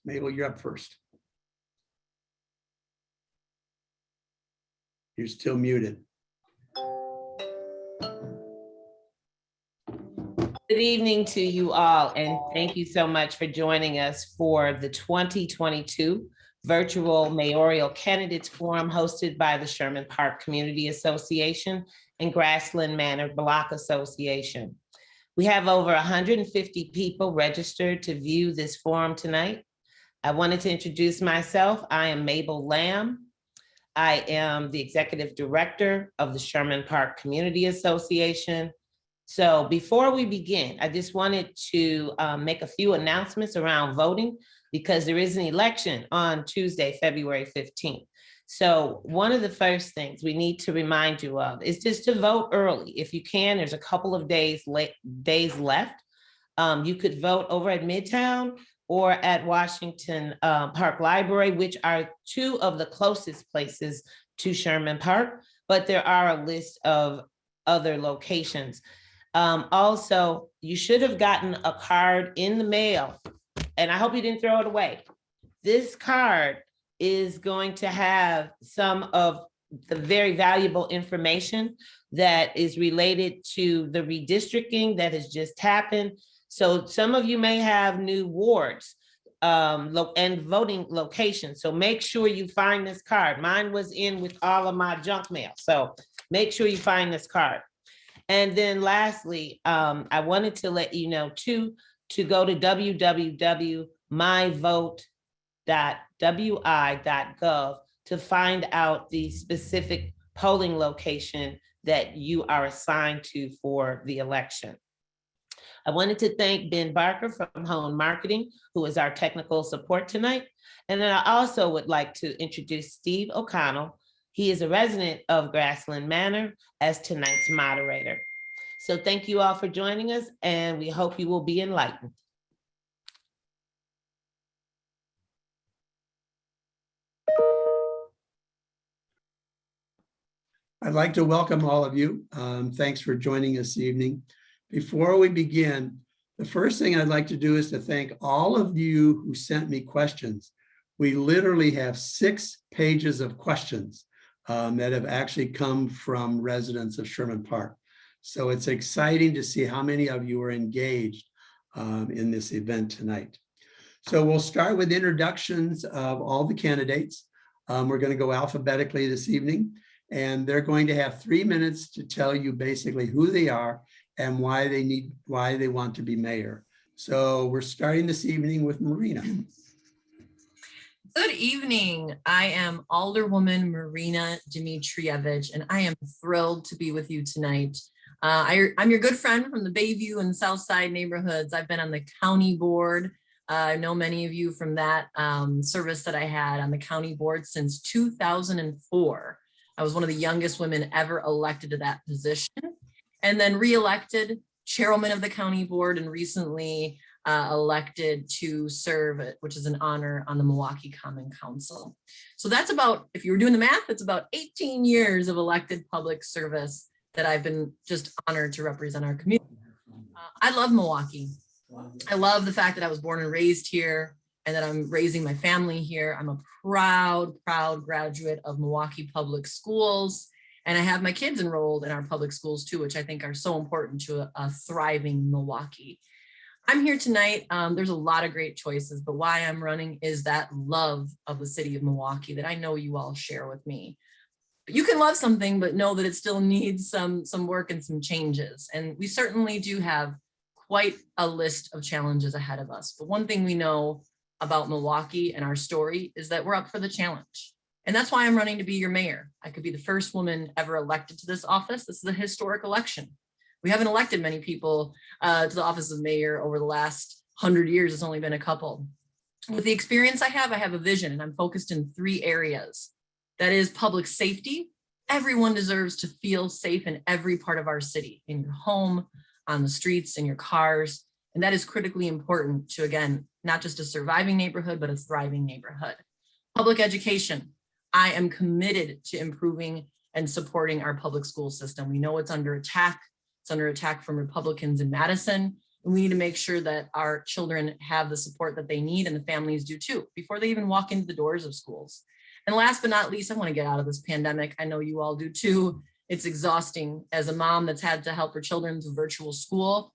Mabel, you're up first. You're still muted. Good evening to you all, and thank you so much for joining us for the 2022 Virtual Mayoral Candidates Forum hosted by the Sherman Park Community Association and Grassland Manor Block Association. We have over 150 people registered to view this forum tonight. I wanted to introduce myself. I am Mabel Lamb. I am the Executive Director of the Sherman Park Community Association. So before we begin, I just wanted to make a few announcements around voting because there is an election on Tuesday, February 15th. So one of the first things we need to remind you of is just to vote early. If you can, there's a couple of days left. You could vote over at Midtown or at Washington Park Library, which are two of the closest places to Sherman Park, but there are a list of other locations. Also, you should have gotten a card in the mail, and I hope you didn't throw it away. This card is going to have some of the very valuable information that is related to the redistricting that has just happened. So some of you may have new wards and voting locations. So make sure you find this card. Mine was in with all of my junk mail. So make sure you find this card. And then lastly, I wanted to let you know too, to go to www.myvote.wi.gov to find out the specific polling location that you are assigned to for the election. I wanted to thank Ben Barker from Hone Marketing, who is our technical support tonight. And then I also would like to introduce Steve O'Connell. He is a resident of Grassland Manor as tonight's moderator. So thank you all for joining us, and we hope you will be enlightened. I'd like to welcome all of you. Thanks for joining us this evening. Before we begin, the first thing I'd like to do is to thank all of you who sent me questions. We literally have 6 pages of questions that have actually come from residents of Sherman Park. So it's exciting to see how many of you are engaged in this event tonight. So we'll start with introductions of all the candidates. We're going to go alphabetically this evening, and they're going to have 3 minutes to tell you basically who they are and why they want to be mayor. So we're starting this evening with Marina. Good evening. I am Alderwoman Marina Dimitrievich, and I am thrilled to be with you tonight. I'm your good friend from the Bayview and Southside neighborhoods. I've been on the county board. I know many of you from that service that I had on the county board since 2004. I was one of the youngest women ever elected to that position, and then re-elected chairwoman of the county board, and recently elected to serve, which is an honor, on the Milwaukee Common Council. So that's about, if you were doing the math, it's about 18 years of elected public service that I've been just honored to represent our community. I love Milwaukee. I love the fact that I was born and raised here and that I'm raising my family here. I'm a proud graduate of Milwaukee Public Schools, and I have my kids enrolled in our public schools too, which I think are so important to a thriving Milwaukee. I'm here tonight. There's a lot of great choices, but why I'm running is that love of the city of Milwaukee that I know you all share with me. But you can love something, but know that it still needs some work and some changes. And we certainly do have quite a list of challenges ahead of us. But one thing we know about Milwaukee and our story is that we're up for the challenge. And that's why I'm running to be your mayor. I could be the first woman ever elected to this office. This is a historic election. We haven't elected many people to the office of mayor over the last 100 years. It's only been a couple. With the experience I have a vision, and I'm focused in 3 areas. That is public safety. Everyone deserves to feel safe in every part of our city, in your home, on the streets, in your cars. And that is critically important to, again, not just a surviving neighborhood, but a thriving neighborhood. Public education. I am committed to improving and supporting our public school system. We know it's under attack. It's under attack from Republicans in Madison. And we need to make sure that our children have the support that they need and the families do too, before they even walk into the doors of schools. And last but not least, I want to get out of this pandemic. I know you all do too. It's exhausting as a mom that's had to help her children through virtual school,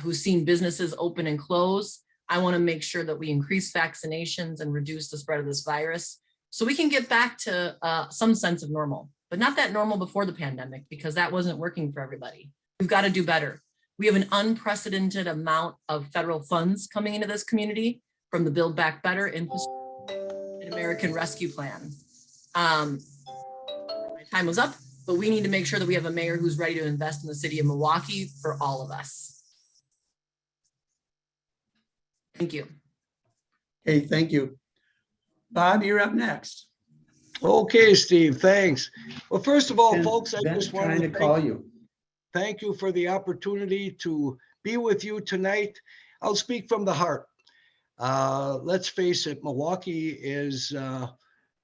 who's seen businesses open and close. I want to make sure that we increase vaccinations and reduce the spread of this virus so we can get back to some sense of normal, but not that normal before the pandemic, because that wasn't working for everybody. We've got to do better. We have an unprecedented amount of federal funds coming into this community from the Build Back Better and American Rescue Plan. My time was up, but we need to make sure that we have a mayor who's ready to invest in the city of Milwaukee for all of us. Thank you. Okay, thank you. Bob, you're up next. Okay, Steve, thanks. Well, first of all, And folks, I Ben's just trying wanted to to call you. thank you for the opportunity to be with you tonight. I'll speak from the heart. Let's face it, Milwaukee is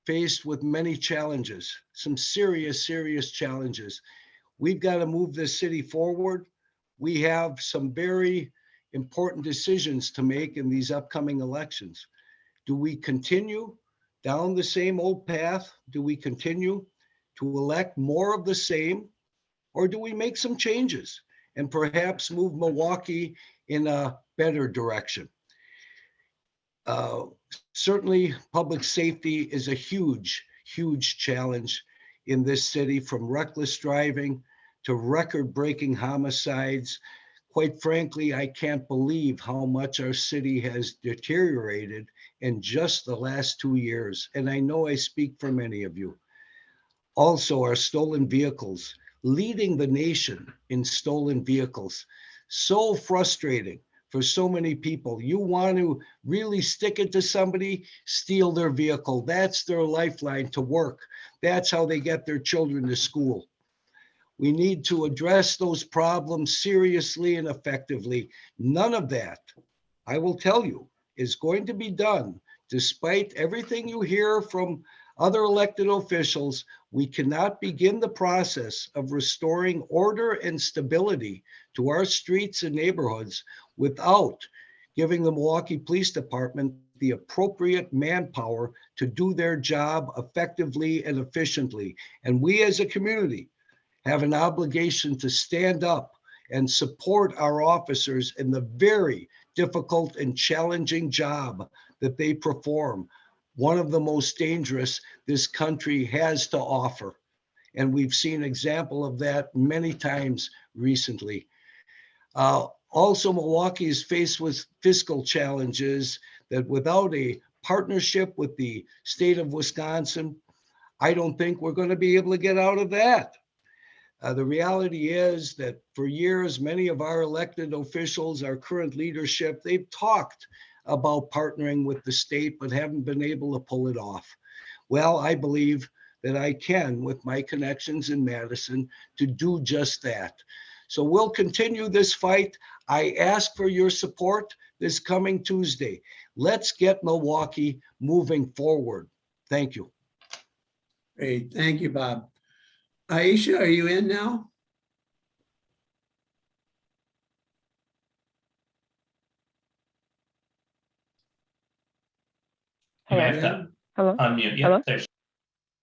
faced with many challenges, some serious, serious challenges. We've got to move this city forward. We have some very important decisions to make in these upcoming elections. Do we continue down the same old path? Do we continue to elect more of the same? Or do we make some changes and perhaps move Milwaukee in a better direction? Certainly, public safety is a huge, huge challenge in this city, from reckless driving to record-breaking homicides. Quite frankly, I can't believe how much our city has deteriorated in just the last 2 years. And I know I speak for many of you. Also, our stolen vehicles, leading the nation in stolen vehicles. So frustrating for so many people. You want to really stick it to somebody, steal their vehicle. That's their lifeline to work. That's how they get their children to school. We need to address those problems seriously and effectively. None of that, I will tell you, is going to be done despite everything you hear from other elected officials. We cannot begin the process of restoring order and stability to our streets and neighborhoods without giving the Milwaukee Police Department the appropriate manpower to do their job effectively and efficiently. And we as a community have an obligation to stand up and support our officers in the very difficult and challenging job that they perform. One of the most dangerous this country has to offer. And we've seen an example of that many times recently. Also, Milwaukee is faced with fiscal challenges that without a partnership with the state of Wisconsin, I don't think we're going to be able to get out of that. The reality is that for years, many of our elected officials, our current leadership, they've talked about partnering with the state, but haven't been able to pull it off. Well, I believe that I can, with my connections in Madison, to do just that. So we'll continue this fight. I ask for your support this coming Tuesday. Let's get Milwaukee moving forward. Thank you. Great, thank you, Bob. Aisha, are you in now? Hello. Yeah. Hello. Unmute. Hello? Yep, there's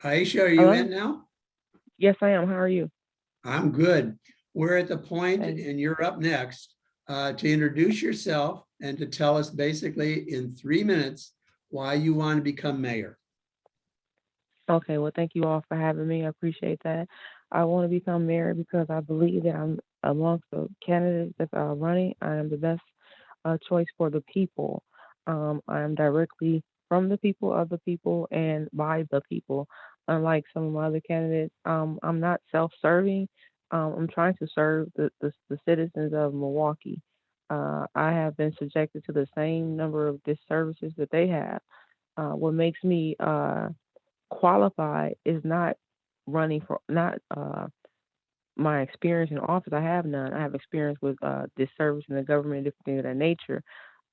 Aisha, are you Hello? in now? Yes, I am. How are you? I'm good. We're at the point, Thanks. and you're up next, to introduce yourself and to tell us basically in 3 minutes why you want to become mayor. Okay, well, thank you all for having me. I appreciate that. I want to become mayor because I believe that I'm amongst the candidates that are running. I am the best choice for the people. I am directly from the people, of the people, and by the people. Unlike some of my other candidates, I'm not self-serving. I'm trying to serve the citizens of Milwaukee. I have been subjected to the same number of disservices that they have. What makes me qualified is not running for not my experience in office. I have none. I have experience with disservice in the government and different things of that nature.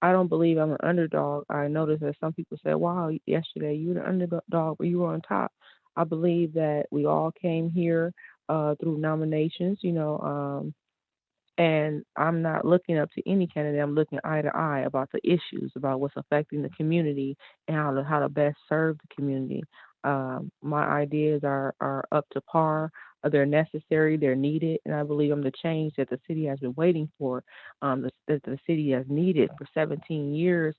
I don't believe I'm an underdog. I noticed that some people said, wow, yesterday you were the underdog, but you were on top. I believe that we all came here through nominations, And I'm not looking up to any candidate. I'm looking eye to eye about the issues, about what's affecting the community and how to best serve the community. My ideas are up to par. They're necessary. They're needed, and I believe I'm the change that the city has been waiting for. That the city has needed for 17 years.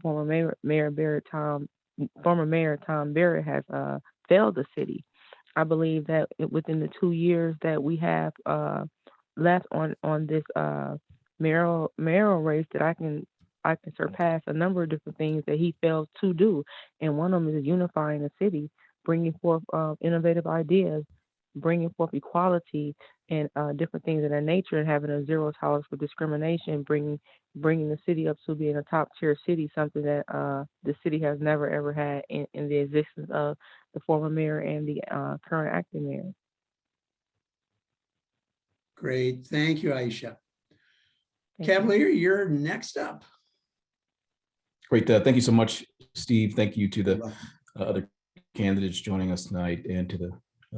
Former Mayor Tom Barrett has failed the city. I believe that within the 2 years that we have left on this mayoral race, that I can surpass a number of different things that he fails to do, and one of them is unifying the city, bringing forth innovative ideas, bringing forth equality and different things of that nature, and having a zero tolerance for discrimination, bringing the city up to being a top tier city, something that the city has never ever had in the existence of the former mayor and the current acting mayor. Great. Thank you, Aisha. Thank you. Cavalier, you're next up. Great. Thank you so much, Steve. Thank you to You're the welcome. other candidates joining us tonight, and to the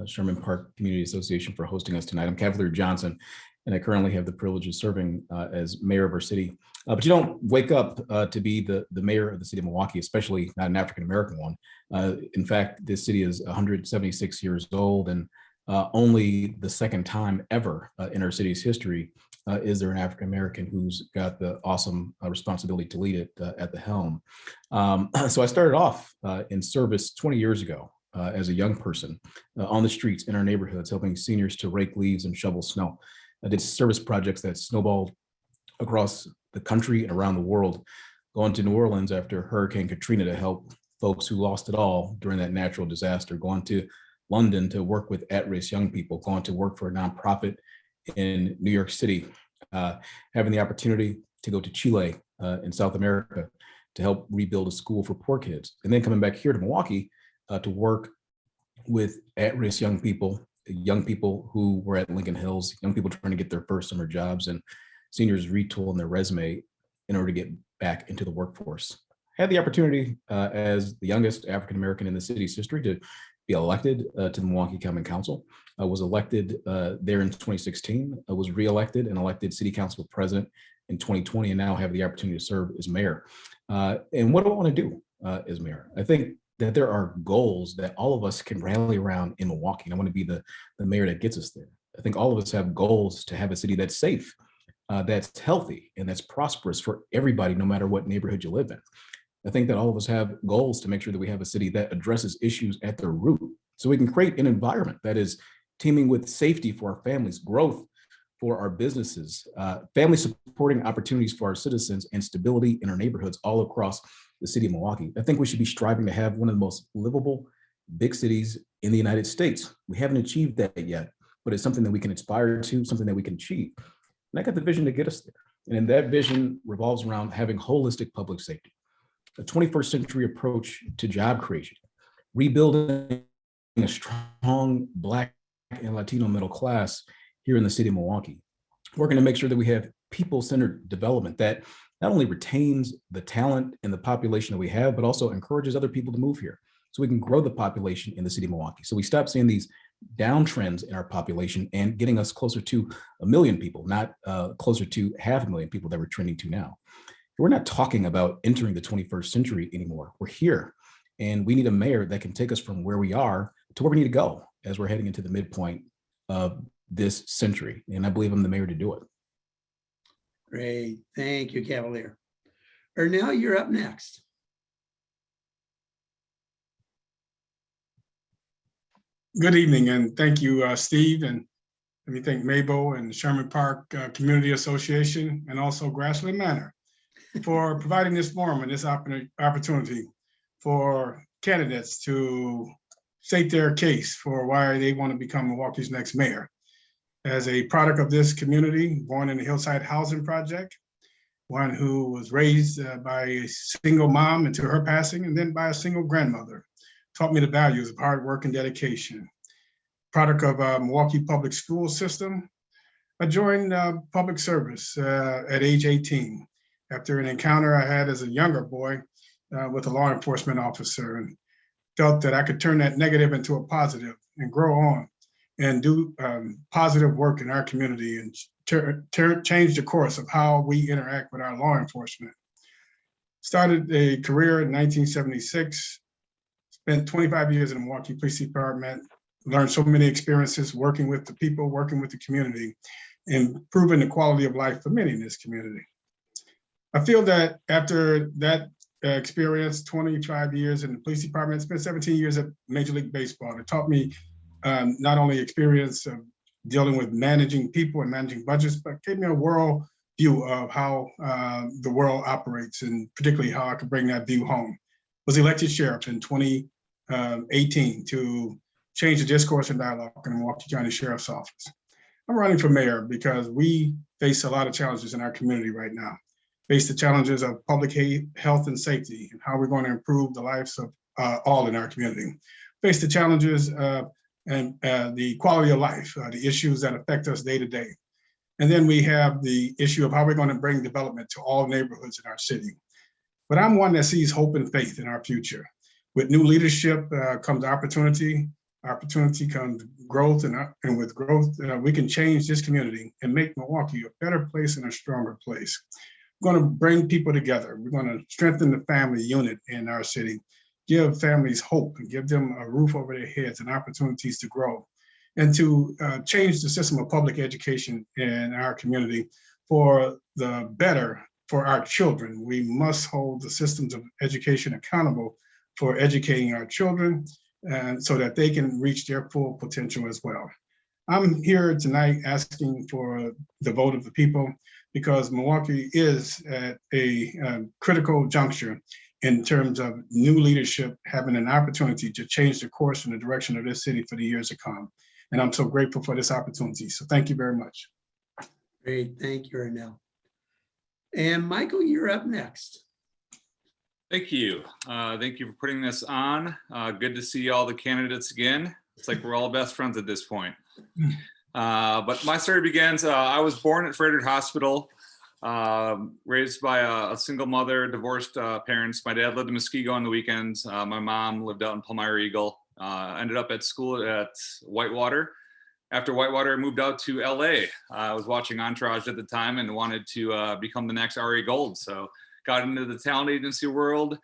Sherman Park Community Association for hosting us tonight. I'm Cavalier Johnson, and I currently have the privilege of serving as mayor of our city. But you don't wake up to be the mayor of the city of Milwaukee, especially not an African-American one. In fact, this city is 176 years old, and only the second time ever in our city's history is there an African-American who's got the awesome responsibility to lead it at the helm. So I started off in service 20 years ago as a young person on the streets in our neighborhoods, helping seniors to rake leaves and shovel snow. I did service projects that snowballed across the country and around the world, going to New Orleans after Hurricane Katrina to help folks who lost it all during that natural disaster, going to London to work with at-risk young people, going to work for a nonprofit in New York City, having the opportunity to go to Chile in South America to help rebuild a school for poor kids, and then coming back here to Milwaukee to work with at-risk young people who were at Lincoln Hills, young people trying to get their first summer jobs, and seniors retooling their resume in order to get back into the workforce. I had the opportunity as the youngest African-American in the city's history to be elected to the Milwaukee Common Council. I was elected there in 2016. I was reelected and elected city council president in 2020, and now have the opportunity to serve as mayor. And what do I want to do as mayor? I think that there are goals that all of us can rally around in Milwaukee, and I want to be the mayor that gets us there. I think all of us have goals to have a city that's safe, that's healthy, and that's prosperous for everybody, no matter what neighborhood you live in. I think that all of us have goals to make sure that we have a city that addresses issues at their root, so we can create an environment that is teeming with safety for our families, growth for our businesses, family supporting opportunities for our citizens, and stability in our neighborhoods all across the city of Milwaukee. I think we should be striving to have one of the most livable big cities in the United States. We haven't achieved that yet, but it's something that we can aspire to, something that we can achieve. And I got the vision to get us there. And that vision revolves around having holistic public safety, a 21st century approach to job creation, rebuilding a strong Black and Latino middle class here in the city of Milwaukee. We're going to make sure that we have people-centered development that not only retains the talent and the population that we have, but also encourages other people to move here so we can grow the population in the city of Milwaukee. So we stop seeing these downtrends in our population and getting us closer to 1 million people, not closer to 500,000 people that we're trending to now. We're not talking about entering the 21st century anymore. We're here, and we need a mayor that can take us from where we are to where we need to go as we're heading into the midpoint of this century. And I believe I'm the mayor to do it. Great. Thank you, Cavalier. Ernell, you're up next. Good evening, and thank you, Steve, and let me thank Mabel and Sherman Park Community Association, and also Grassland Manor for providing this forum and this opportunity for candidates to state their case for why they want to become Milwaukee's next mayor. As a product of this community, born in the Hillside Housing Project, one who was raised by a single mom until her passing, and then by a single grandmother, taught me the values of hard work and dedication. Product of Milwaukee public school system, I joined public service at age 18 after an encounter I had as a younger boy with a law enforcement officer, and felt that I could turn that negative into a positive and grow on and do positive work in our community and change the course of how we interact with our law enforcement. Started a career in 1976, spent 25 years in the Milwaukee Police Department, learned so many experiences working with the people, working with the community, improving the quality of life for many in this community. I feel that after that experience, 25 years in the police department, spent 17 years at Major League Baseball. It taught me not only experience of dealing with managing people and managing budgets, but gave me a world view of how the world operates, and particularly how I could bring that view home. Was elected sheriff in 2018 to change the discourse and dialogue in the Milwaukee County Sheriff's Office. I'm running for mayor because we face a lot of challenges in our community right now. Face the challenges of public health and safety, and how we're going to improve the lives of all in our community. Face the challenges and the quality of life, the issues that affect us day to day. And then we have the issue of how we're going to bring development to all neighborhoods in our city. But I'm one that sees hope and faith in our future. With new leadership comes opportunity. Opportunity comes growth, and with growth, we can change this community and make Milwaukee a better place and a stronger place. We're going to bring people together. We're going to strengthen the family unit in our city, give families hope, and give them a roof over their heads and opportunities to grow, and to change the system of public education in our community for the better for our children. We must hold the systems of education accountable for educating our children, and so that they can reach their full potential as well. I'm here tonight asking for the vote of the people, because Milwaukee is at a critical juncture in terms of new leadership having an opportunity to change the course and the direction of this city for the years to come. And I'm so grateful for this opportunity. So thank you very much. Great, thank you, Ernell. And Michael, you're up next. Thank you. Thank you for putting this on. Good to see all the candidates again. It's like we're all best friends at this point. But my story begins, I was born at Frederick Hospital, raised by a single mother, divorced parents. My dad lived in Muskego on the weekends. My mom lived out in Palmyra Eagle. Ended up at school at Whitewater. After Whitewater, I moved out to LA. I was watching Entourage at the time and wanted to become the next Ari Gold. So got into the talent agency world,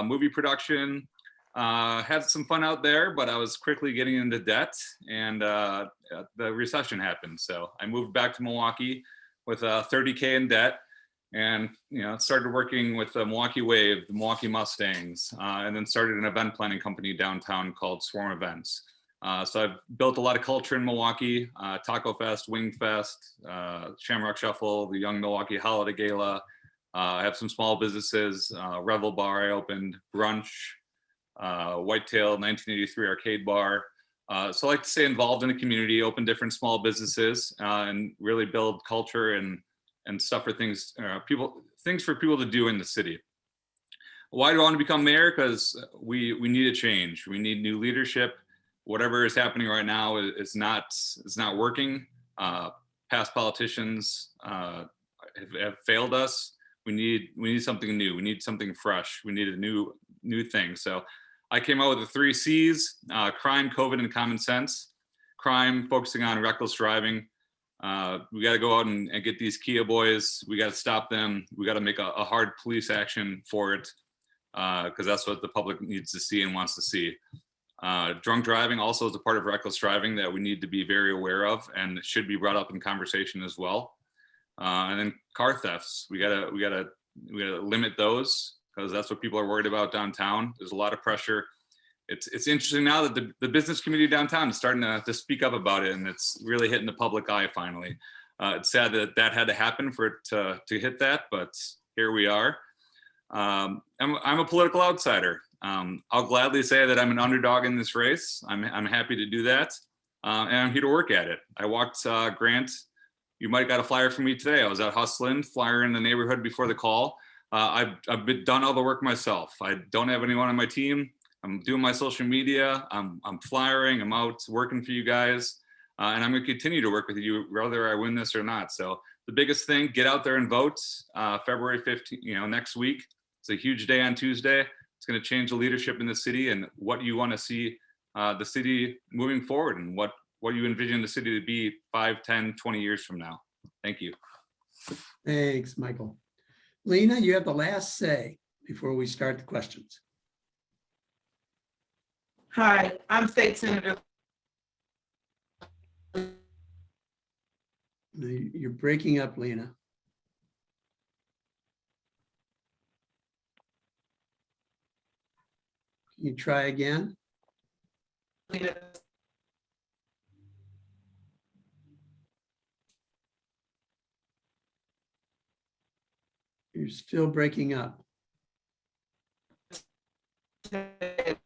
movie production, had some fun out there, but I was quickly getting into debt, and the recession happened. So I moved back to Milwaukee with $30K in debt, and started working with the Milwaukee Wave, the Milwaukee Mustangs, and then started an event planning company downtown called Swarm Events. So I've built a lot of culture in Milwaukee, Taco Fest, Wing Fest, Shamrock Shuffle, the Young Milwaukee Holiday Gala. I have some small businesses, Revel Bar I opened, Brunch, Whitetail 1983 Arcade Bar. So I like to stay involved in the community, open different small businesses, and really build culture and stuff for things, things for people to do in the city. Why do I want to become mayor? Because we need a change. We need new leadership. Whatever is happening right now is not working. Past politicians have failed us. We need something new. We need something fresh. We need a new thing. So I came out with the 3 C's: crime, COVID, and common sense. Crime, focusing on reckless driving. We got to go out and get these Kia boys. We got to stop them. We got to make a hard police action for it, because that's what the public needs to see and wants to see. Drunk driving also is a part of reckless driving that we need to be very aware of, and it should be brought up in conversation as well. And then car thefts, we gotta limit those, because that's what people are worried about downtown. There's a lot of pressure. It's interesting now that the business community downtown is starting to speak up about it, and it's really hitting the public eye finally. It's sad that had to happen for it to hit that, but here we are. I'm a political outsider. I'll gladly say that I'm an underdog in this race. I'm happy to do that, and I'm here to work at it. I walked Grant. You might have got a flyer from me today. I was out hustling, flyer in the neighborhood before the call. I've done all the work myself. I don't have anyone on my team. I'm doing my social media. I'm flyering. I'm out working for you guys, and I'm going to continue to work with you whether I win this or not. So the biggest thing: get out there and vote. February 15th, next week. It's a huge day on Tuesday. It's going to change the leadership in the city and what you want to see the city moving forward, and what you envision the city to be 5, 10, 20 years from now. Thank you. Thanks, Michael. Lena, you have the last say before we start the questions. Hi, I'm State Senator. No, you're breaking up, Lena. Can you try again? You're still breaking up. Are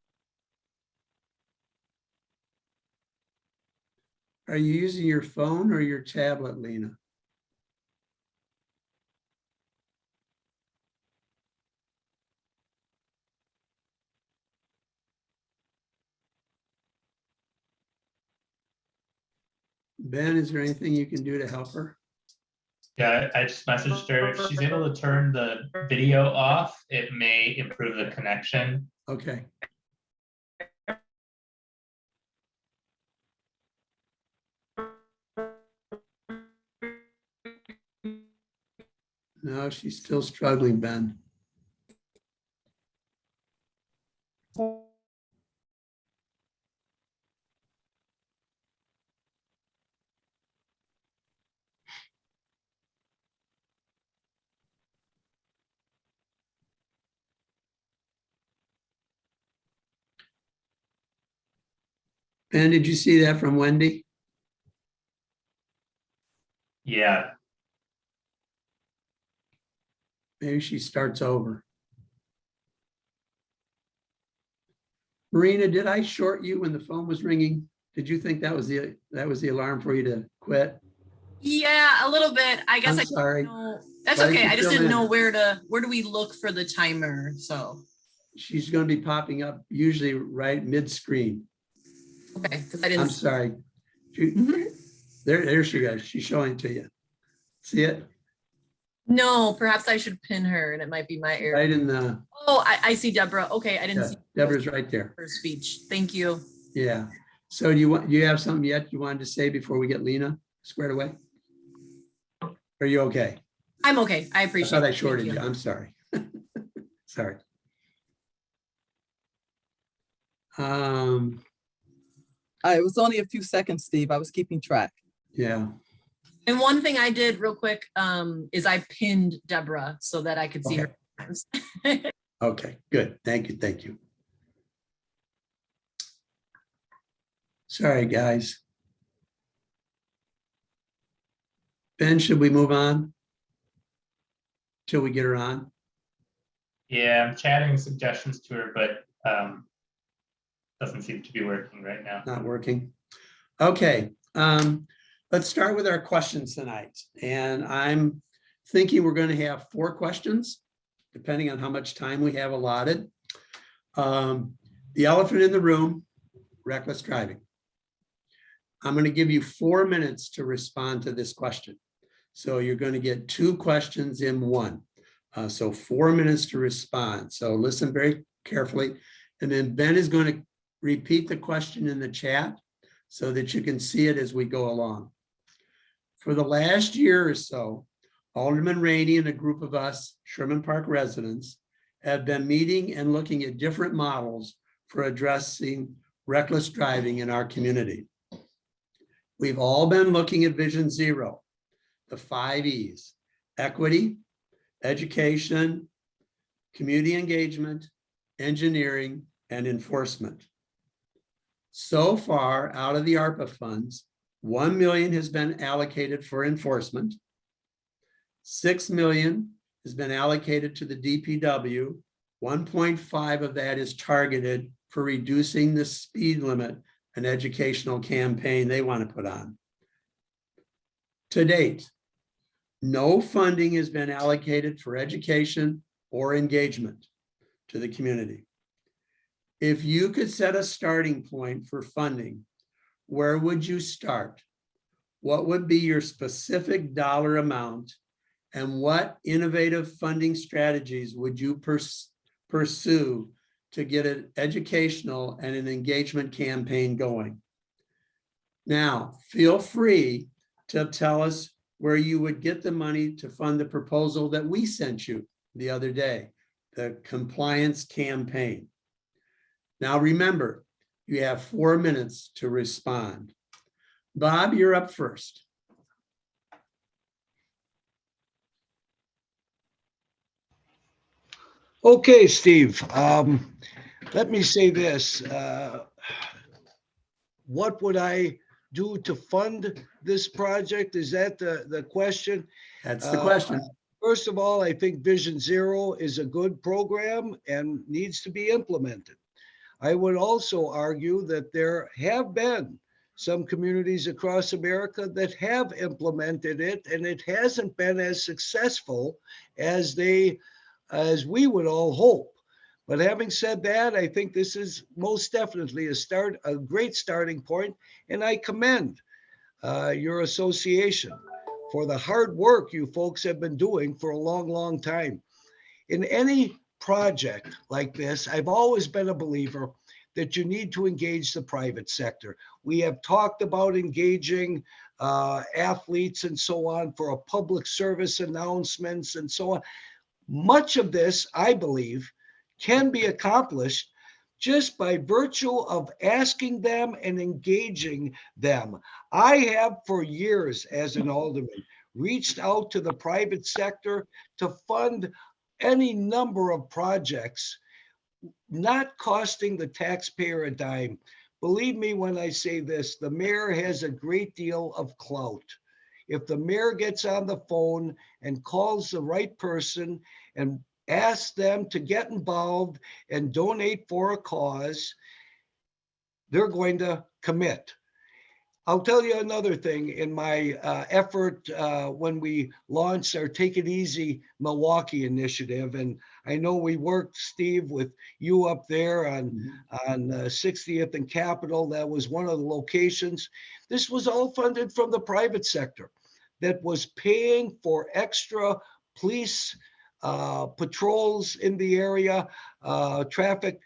you using your phone or your tablet, Lena? Ben, is there anything you can do to help her? Yeah, I just messaged her. If she's able to turn the video off, it may improve the connection. Okay. No, she's still struggling, Ben. Ben, did you see that from Wendy? Yeah, Maybe she starts over. Marina, did I short you when the phone was ringing? Did you think that was the alarm for you to quit? Yeah, a little bit. I guess I'm I sorry. didn't know. That's Why did okay. you I just fill didn't in? know where do we look for the timer. So She's going to be popping up usually right mid-screen. okay, because I didn't. I'm sorry. Mhm. There she goes. She's showing it to you. See it? No, perhaps I should pin her, and it might be my area. Right in the, Oh, I see Deborah. Okay, I didn't yeah, see Deborah's right there. her speech. Thank you. Yeah. So do you have something yet you wanted to say before we get Lena squared away? Are you okay? I'm okay. I I appreciate thought I it. Thank shorted you. you. I'm sorry. Sorry. It was only a few seconds, Steve. I was keeping track. Yeah. And one thing I did real quick is I pinned Deborah so that I could see her. Okay, good. Thank you. Thank you. Sorry, guys. Ben, should we move on till we get her on? yeah, I'm chatting suggestions to her, but doesn't seem to be working right now. Not working. Okay, let's start with our questions tonight. And I'm thinking we're going to have 4 questions, depending on how much time we have allotted. The elephant in the room, reckless driving. I'm going to give you 4 minutes to respond to this question. So you're going to get 2 questions in one. So 4 minutes to respond. So listen very carefully. And then Ben is going to repeat the question in the chat so that you can see it as we go along. For the last year or so, Alderman Rainey and a group of us Sherman Park residents have been meeting and looking at different models for addressing reckless driving in our community. We've all been looking at Vision Zero, the 5 E's: equity, education, community engagement, engineering, and enforcement. So far, out of the ARPA funds, $1 million has been allocated for enforcement. $6 million has been allocated to the DPW. 1.5 of that is targeted for reducing the speed limit, an educational campaign they want to put on. To date, no funding has been allocated for education or engagement to the community. If you could set a starting point for funding, where would you start? What would be your specific dollar amount? And what innovative funding strategies would you pursue to get an educational and an engagement campaign going? Now, feel free to tell us where you would get the money to fund the proposal that we sent you the other day, the compliance campaign. Now, remember, you have 4 minutes to respond. Bob, you're up first. Okay, Steve, let me say this. What would I do to fund this project? Is that the question? That's the question. First of all, I think Vision Zero is a good program and needs to be implemented. I would also argue that there have been some communities across America that have implemented it, and it hasn't been as successful as we would all hope. But having said that, I think this is most definitely a great starting point, and I commend your association for the hard work you folks have been doing for a long, long time. In any project like this, I've always been a believer that you need to engage the private sector. We have talked about engaging athletes and so on for a public service announcements and so on. Much of this, I believe, can be accomplished just by virtue of asking them and engaging them. I have for years as an alderman reached out to the private sector to fund any number of projects, not costing the taxpayer a dime. Believe me when I say this, the mayor has a great deal of clout. If the mayor gets on the phone and calls the right person and asks them to get involved and donate for a cause, they're going to commit. I'll tell you another thing. In my effort when we launched our Take It Easy Milwaukee initiative, and I know we worked, Steve, with you up there on 60th and Capitol. That was one of the locations. This was all funded from the private sector that was paying for extra police patrols in the area, traffic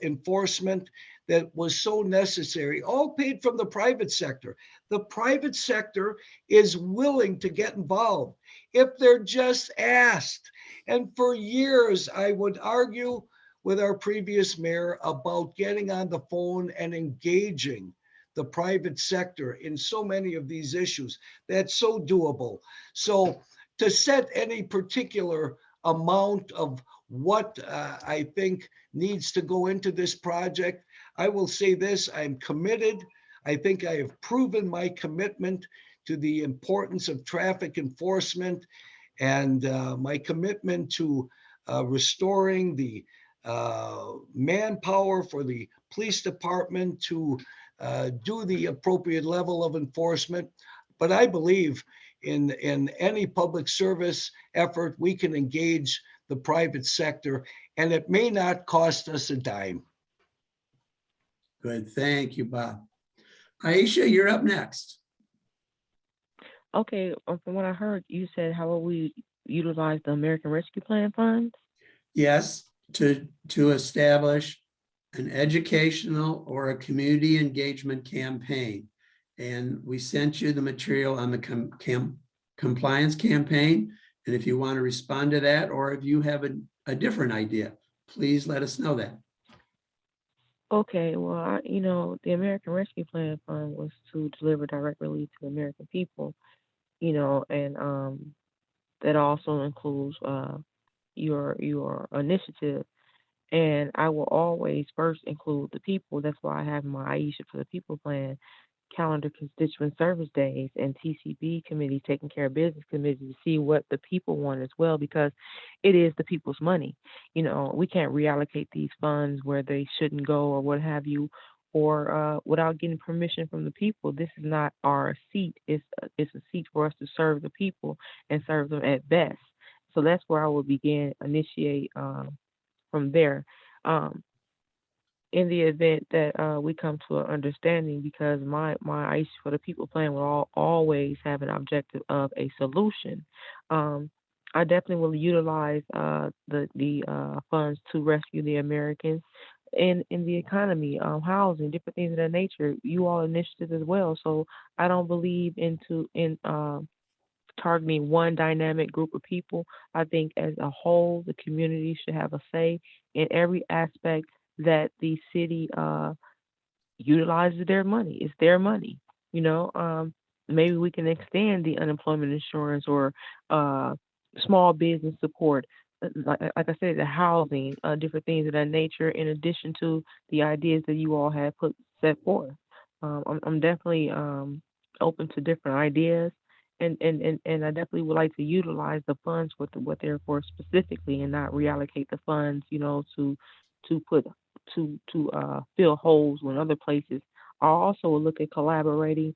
enforcement that was so necessary, all paid from the private sector. The private sector is willing to get involved if they're just asked. And for years, I would argue with our previous mayor about getting on the phone and engaging the private sector in so many of these issues. That's so doable. So to set any particular amount of what I think needs to go into this project, I will say this: I'm committed. I think I have proven my commitment to the importance of traffic enforcement and my commitment to restoring the manpower for the police department to do the appropriate level of enforcement. But I believe in any public service effort, we can engage the private sector, and it may not cost us a dime. Good, thank you, Bob. Aisha, you're up next. Okay, from what I heard, you said how will we utilize the American Rescue Plan funds? Yes, to establish an educational or a community engagement campaign. And we sent you the material on the compliance campaign. And if you want to respond to that, or if you have a different idea, please let us know that. Okay, well, the American Rescue Plan Fund was to deliver direct relief to the American people, and that also includes your initiative. And I will always first include the people. That's why I have my Aisha for the People plan, calendar constituent service days, and TCB committee, taking care of business committee, to see what the people want as well, because it is the people's money. We can't reallocate these funds where they shouldn't go or what have you, or without getting permission from the people. This is not our seat. It's a seat for us to serve the people and serve them at best. So that's where I will initiate from there. In the event that we come to an understanding, because my Ice for the People plan will always have an objective of a solution. I definitely will utilize the funds to rescue the Americans in the economy, housing, different things of that nature. You all initiatives as well. So I don't believe in targeting one dynamic group of people. I think as a whole, the community should have a say in every aspect that the city utilizes their money. It's their money, you know. Maybe we can extend the unemployment insurance or small business support, like I said, the housing, different things of that nature, in addition to the ideas that you all have set forth. I'm definitely open to different ideas, and I definitely would like to utilize the funds with what they're for specifically, and not reallocate the funds, you know, to put to fill holes when other places. I also will look at collaborating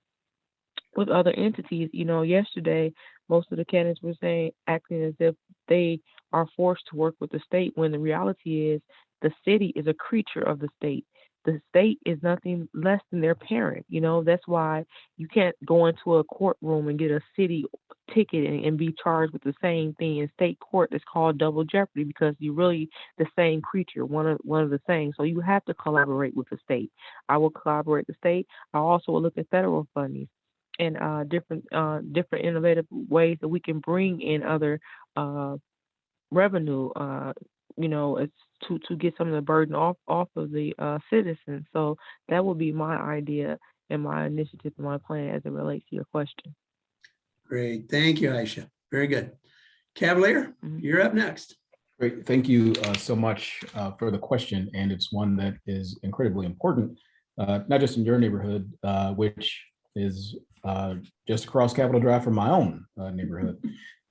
with other entities. You know, yesterday, most of the candidates were saying, acting as if they are forced to work with the state, when the reality is the city is a creature of the state. The state is nothing less than their parent. You know, that's why you can't go into a courtroom and get a city ticket and be charged with the same thing in state court. It's called double jeopardy, because you're really the same creature, one of the same. So you have to collaborate with the state. I will collaborate with the state. I also will look at federal funding and different innovative ways that we can bring in other revenue, you know, it's to get some of the burden off of the citizens. So that would be my idea and my initiative and my plan as it relates to your question. Great. Thank you, Aisha. Very good. Cavalier, you're up next. Great. Thank you so much for the question. And it's one that is incredibly important, not just in your neighborhood, which is just across Capitol Drive from my own neighborhood,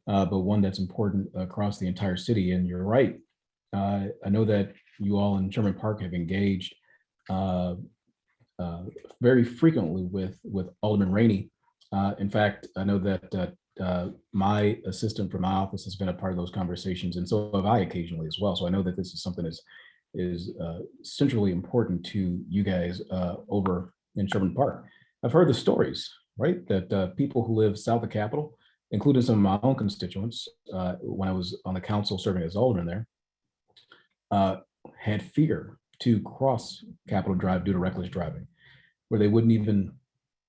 but one that's important across the entire city. And you're right. I know that you all in Sherman Park have engaged very frequently with Alderman Rainey. In fact, I know that my assistant from my office has been a part of those conversations, and so have I occasionally as well. So I know that this is something that is centrally important to you guys over in Sherman Park. I've heard the stories, right, that people who live south of Capitol, including some of my own constituents, when I was on the council serving as alderman there, had fear to cross Capitol Drive due to reckless driving, where they wouldn't even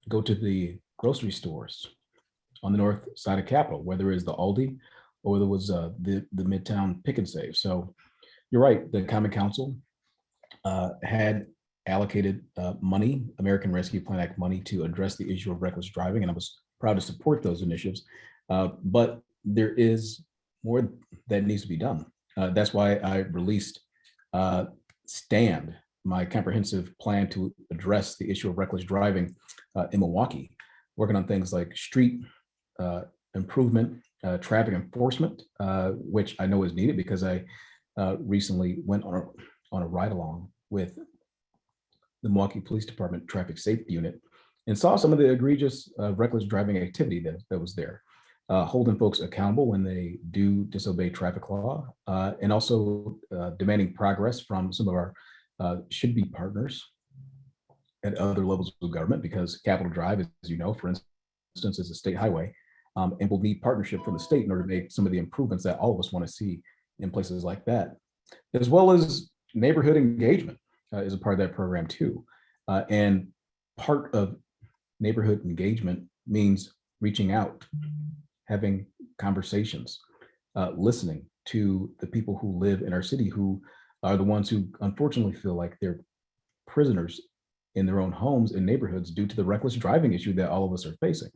go to the grocery stores on the north side of Capitol, whether it's the Aldi or there was the Midtown Pick and Save. So you're right, the Common Council had allocated money, American Rescue Plan Act money, to address the issue of reckless driving, and I was proud to support those initiatives. But there is more that needs to be done. That's why I released STAND, my comprehensive plan to address the issue of reckless driving in Milwaukee, working on things like street improvement, traffic enforcement, which I know is needed because I recently went on a ride along with the Milwaukee Police Department Traffic Safety Unit and saw some of the egregious reckless driving activity that was there. Holding folks accountable when they do disobey traffic law, and also demanding progress from some of our should-be partners at other levels of government, because Capitol Drive, as you know, for instance, is a state highway, and will need partnership from the state in order to make some of the improvements that all of us want to see in places like that, as well as neighborhood engagement is a part of that program too. And part of neighborhood engagement means reaching out, having conversations, listening to the people who live in our city, who are the ones who unfortunately feel like they're prisoners in their own homes and neighborhoods due to the reckless driving issue that all of us are facing.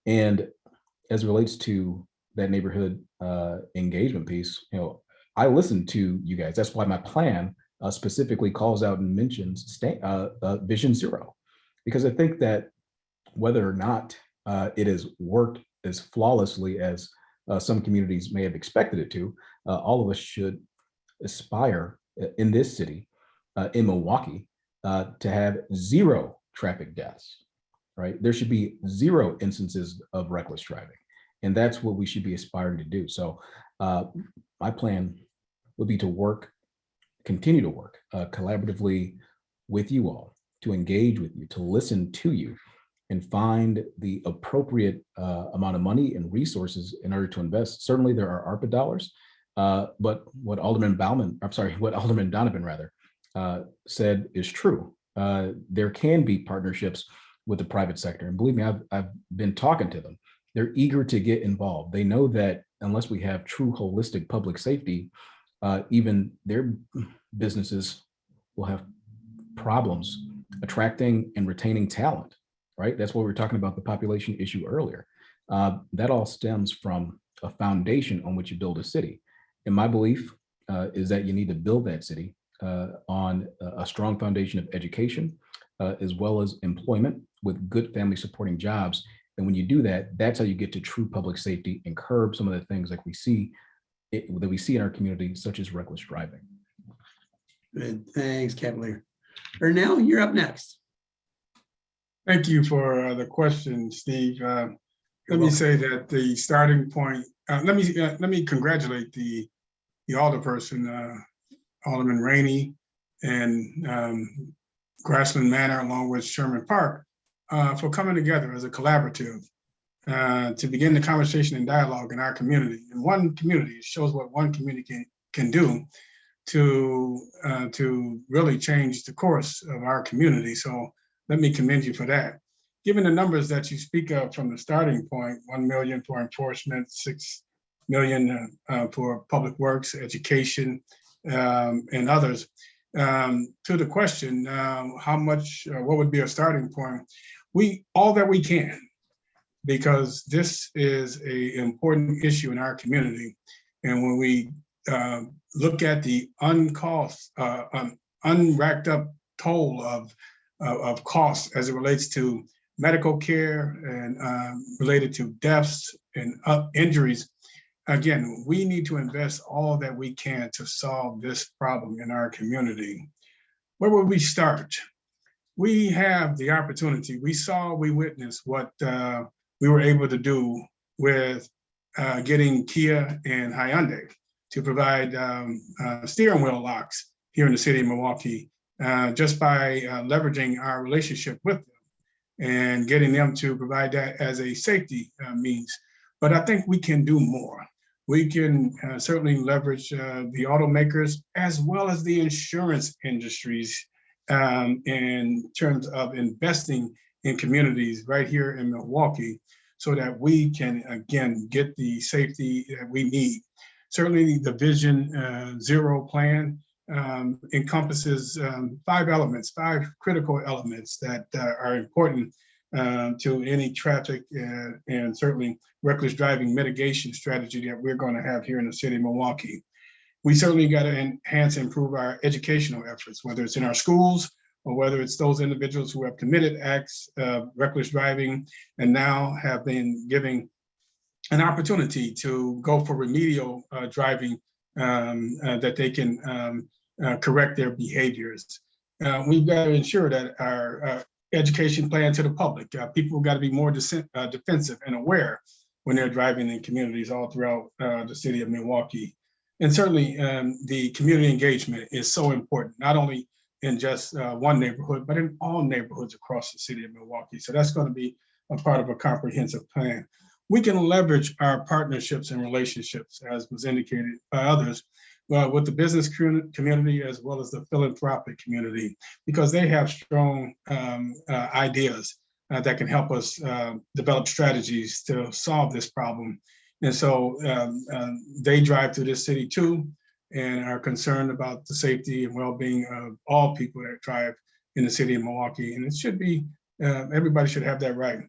And as it relates to that neighborhood engagement piece, you know, I listen to you guys. That's why my plan specifically calls out and mentions Vision Zero, because I think that whether or not it has worked as flawlessly as some communities may have expected it to, all of us should aspire in this city, in Milwaukee, to have zero traffic deaths, right? There should be zero instances of reckless driving. And that's what we should be aspiring to do. So my plan would be to continue to work collaboratively with you all, to engage with you, to listen to you, and find the appropriate amount of money and resources in order to invest. Certainly there are ARPA dollars, but what Alderman Donovan rather said is true. There can be partnerships with the private sector. And believe me, I've been talking to them. they're eager to get involved. They know that unless we have true holistic public safety, even their businesses will have problems attracting and retaining talent, right? That's what we were talking about, the population issue earlier. That all stems from a foundation on which you build a city. And my belief is that you need to build that city on a strong foundation of education, as well as employment with good family supporting jobs. And when you do that, that's how you get to true public safety and curb some of the things like that we see in our community, such as reckless driving. Good, thanks, Cavalier. Ernell, you're up next. Thank you for the question, Steve. Let me welcome. say that the starting point, let me congratulate the alderperson, Alderman Rainey and Grassland Manor, along with Sherman Park, for coming together as a collaborative to begin the conversation and dialogue in our community. In one community, it shows what one community can do to really change the course of our community. So let me commend you for that. Given the numbers that you speak of from the starting point, 1 million for enforcement, 6 million for public works, education, and others. To the question, how much, what would be a starting point? All that we can, because this is an important issue in our community. And when we look at the unracked up toll of costs as it relates to medical care and related to deaths and injuries, again, we need to invest all that we can to solve this problem in our community. Where would we start? We have the opportunity. We witnessed what we were able to do with getting Kia and Hyundai to provide steering wheel locks here in the city of Milwaukee, just by leveraging our relationship with them and getting them to provide that as a safety means. But I think we can do more. We can certainly leverage the automakers as well as the insurance industries in terms of investing in communities right here in Milwaukee so that we can, again, get the safety that we need. Certainly the Vision Zero plan encompasses 5 critical elements that are important to any traffic and certainly reckless driving mitigation strategy that we're going to have here in the city of Milwaukee. We certainly got to enhance and improve our educational efforts, whether it's in our schools or whether it's those individuals who have committed acts of reckless driving and now have been given an opportunity to go for remedial driving that they can correct their behaviors. We've got to ensure that our education plan to the public, people got to be more defensive and aware when they're driving in communities all throughout the city of Milwaukee. And certainly the community engagement is so important, not only in just one neighborhood, but in all neighborhoods across the city of Milwaukee. So that's going to be a part of a comprehensive plan. We can leverage our partnerships and relationships, as was indicated by others, with the business community as well as the philanthropic community, because they have strong ideas that can help us develop strategies to solve this problem. And so they drive through this city too, and are concerned about the safety and well-being of all people that drive in the city of Milwaukee. And it should be, everybody should have that right.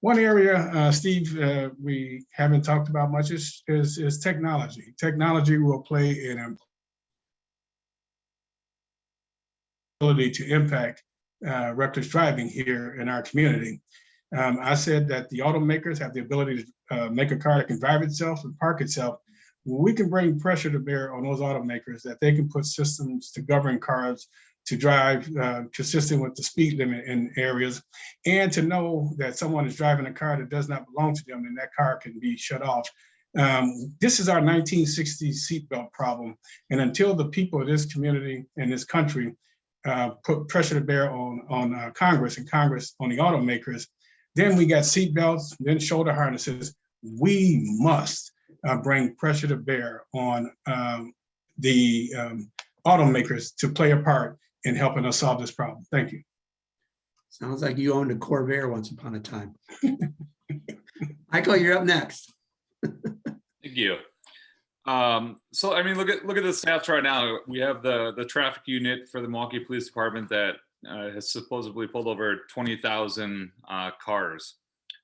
One area, Steve, we haven't talked about much is technology. Technology will play an ability to impact reckless driving here in our community. I said that the automakers have the ability to make a car that can drive itself and park itself. We can bring pressure to bear on those automakers that they can put systems to govern cars to drive consistent with the speed limit in areas, and to know that someone is driving a car that does not belong to them and that car can be shut off. This is our 1960s seatbelt problem. And until the people of this community and this country put pressure to bear on Congress and Congress on the automakers, then we got seatbelts, then shoulder harnesses. We must bring pressure to bear on the automakers to play a part in helping us solve this problem. Thank you. Sounds like you owned a Corvair once upon a time. Michael, you're up next. Thank you. So I mean, look at the stats right now. We have the traffic unit for the Milwaukee Police Department that has supposedly pulled over 20,000 cars.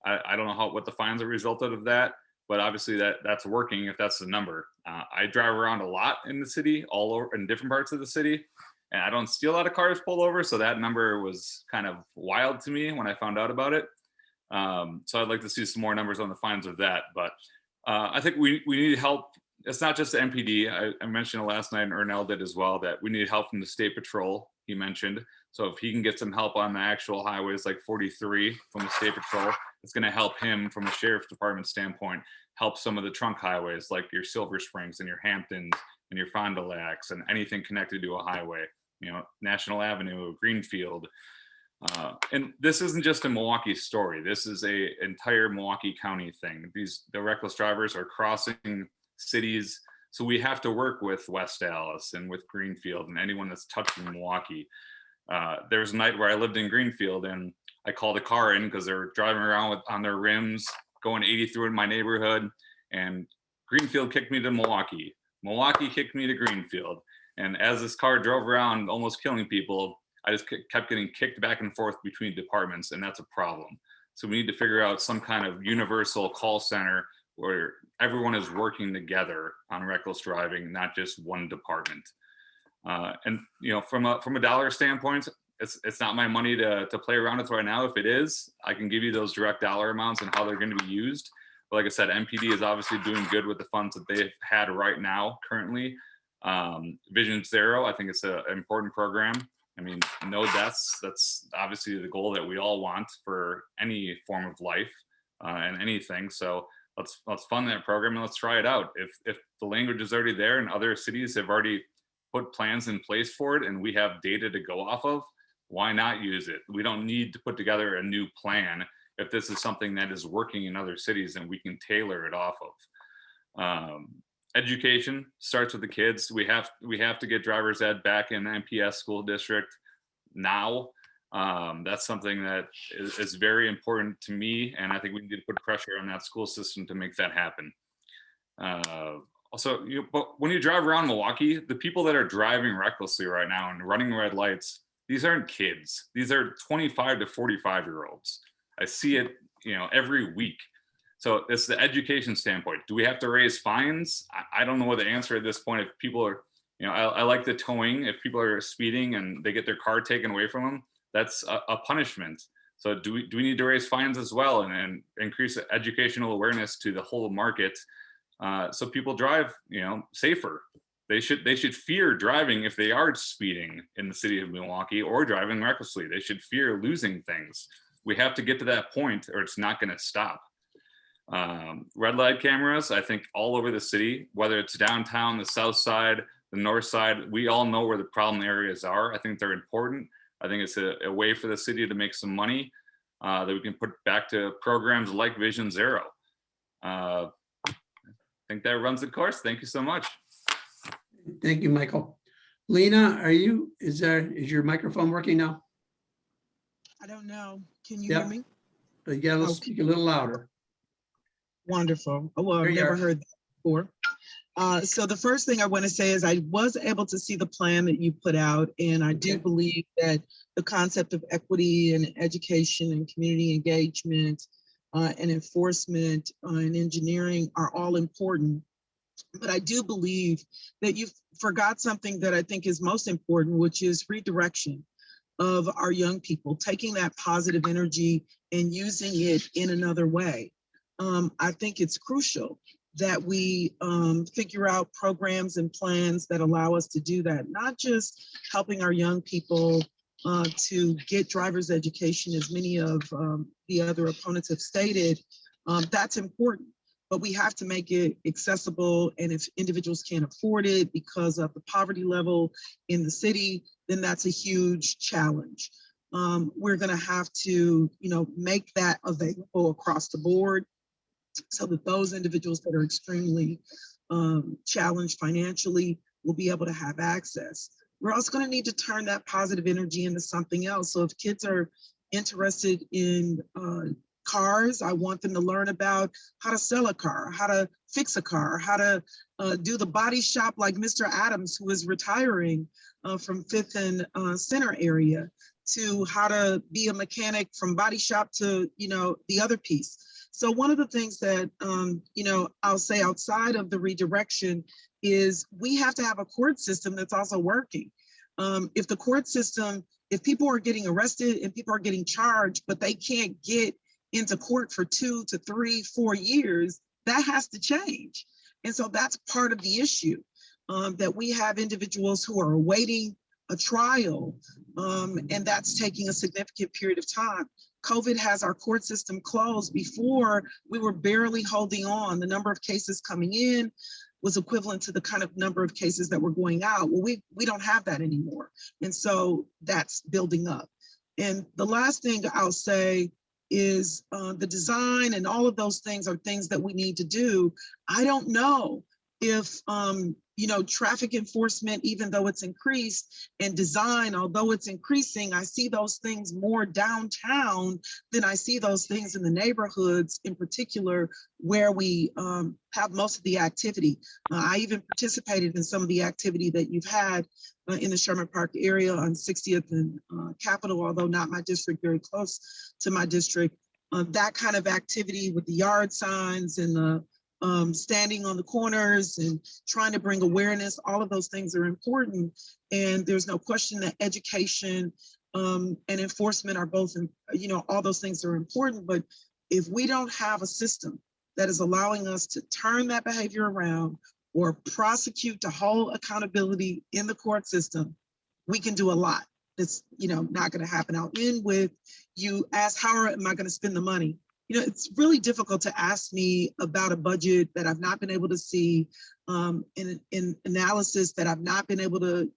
I don't know what the fines are resulted of that, but obviously that's working if that's the number. I drive around a lot in the city, all over in different parts of the city, and I don't see a lot of cars pulled over. So that number was kind of wild to me when I found out about it. So I'd like to see some more numbers on the fines of that. But I think we need help. It's not just the MPD. I mentioned it last night, and Ernell did as well, that we need help from the State Patrol, he mentioned. So if he can get some help on the actual highways like 43 from the State Patrol, it's going to help him from the Sheriff's Department standpoint, help some of the trunk highways like your Silver Springs and your Hamptons and your Fond du Lacs and anything connected to a highway, you know, National Avenue, Greenfield. And this isn't just a Milwaukee story. This is a entire Milwaukee County thing. The reckless drivers are crossing cities. So we have to work with West Dallas and with Greenfield and anyone that's touching Milwaukee. There was a night where I lived in Greenfield and I called a car in because they're driving around on their rims, going 80 through in my neighborhood, and Greenfield kicked me to Milwaukee. Milwaukee kicked me to Greenfield. And as this car drove around almost killing people, I just kept getting kicked back and forth between departments, and that's a problem. So we need to figure out some kind of universal call center where everyone is working together on reckless driving, not just one department. And you know, from a dollar standpoint, it's not my money to play around with right now. If it is, I can give you those direct dollar amounts and how they're going to be used. But like I said, MPD is obviously doing good with the funds that they've had right now currently. Vision Zero, I think it's an important program. I mean, no deaths, that's obviously the goal that we all want for any form of life and anything. So let's fund that program and let's try it out. If the language is already there and other cities have already put plans in place for it and we have data to go off of, why not use it? We don't need to put together a new plan if this is something that is working in other cities and we can tailor it off of. Education starts with the kids. We have to get driver's ed back in the MPS school district now. That's something that is very important to me, and I think we need to put pressure on that school system to make that happen. Also, but when you drive around Milwaukee, the people that are driving recklessly right now and running red lights, these aren't kids. These are 25 to 45-year-olds. I see it, every week. So it's the education standpoint. Do we have to raise fines? I don't know what the answer at this point. If people are, I like the towing. If people are speeding and they get their car taken away from them, that's a punishment. So do we need to raise fines as well and increase educational awareness to the whole market so people drive, safer? They should fear driving if they are speeding in the city of Milwaukee or driving recklessly. They should fear losing things. We have to get to that point or it's not going to stop. Red light cameras, I think all over the city, whether it's downtown, the south side, the north side, we all know where the problem areas are. I think they're important. I think it's a way for the city to make some money that we can put back to programs like Vision Zero. I think that runs the course. Thank you so much. Thank you, Michael. Lena, is your microphone working now? I don't know. Can you hear me? You gotta speak a little louder. Wonderful. Oh, well, I've never heard that before. So the first thing I want to say is I was able to see the plan that you put out, and I do believe that the concept of equity and education and community engagement and enforcement and engineering are all important. But I do believe that you forgot something that I think is most important, which is redirection of our young people, taking that positive energy and using it in another way. I think it's crucial that we figure out programs and plans that allow us to do that, not just helping our young people to get driver's education, as many of the other opponents have stated. That's important, but we have to make it accessible. And if individuals can't afford it because of the poverty level in the city, then that's a huge challenge. We're gonna have to, make that available across the board, so that those individuals that are extremely challenged financially will be able to have access. We're also going to need to turn that positive energy into something else. So if kids are interested in cars. I want them to learn about how to sell a car, how to fix a car, how to do the body shop like Mr. Adams, who is retiring from Fifth and Center area, to how to be a mechanic from body shop to, the other piece. So one of the things that, I'll say outside of the redirection is we have to have a court system that's also working. If the court system, if people are getting arrested and people are getting charged, but they can't get into court for 2 to 3, 4 years, that has to change. And so that's part of the issue, that we have individuals who are awaiting a trial, and that's taking a significant period of time. COVID has our court system closed. Before, we were barely holding on. The number of cases coming in was equivalent to the kind of number of cases that were going out. Well, we don't have that anymore. And so that's building up. And the last thing I'll say is the design and all of those things are things that we need to do. I don't know if, traffic enforcement, even though it's increased, and design, although it's increasing, I see those things more downtown than I see those things in the neighborhoods, in particular, where we have most of the activity. I even participated in some of the activity that you've had in the Sherman Park area on 60th and Capitol, although not my district, very close to my district. That kind of activity with the yard signs and the standing on the corners and trying to bring awareness, all of those things are important. And there's no question that education and enforcement are both, all those things are important. But if we don't have a system that is allowing us to turn that behavior around or prosecute to hold accountability in the court system, we can do a lot. It's, not going to happen. I'll end with, you asked, how am I going to spend the money? It's really difficult to ask me about a budget that I've not been able to see, in analysis that I've not been able to,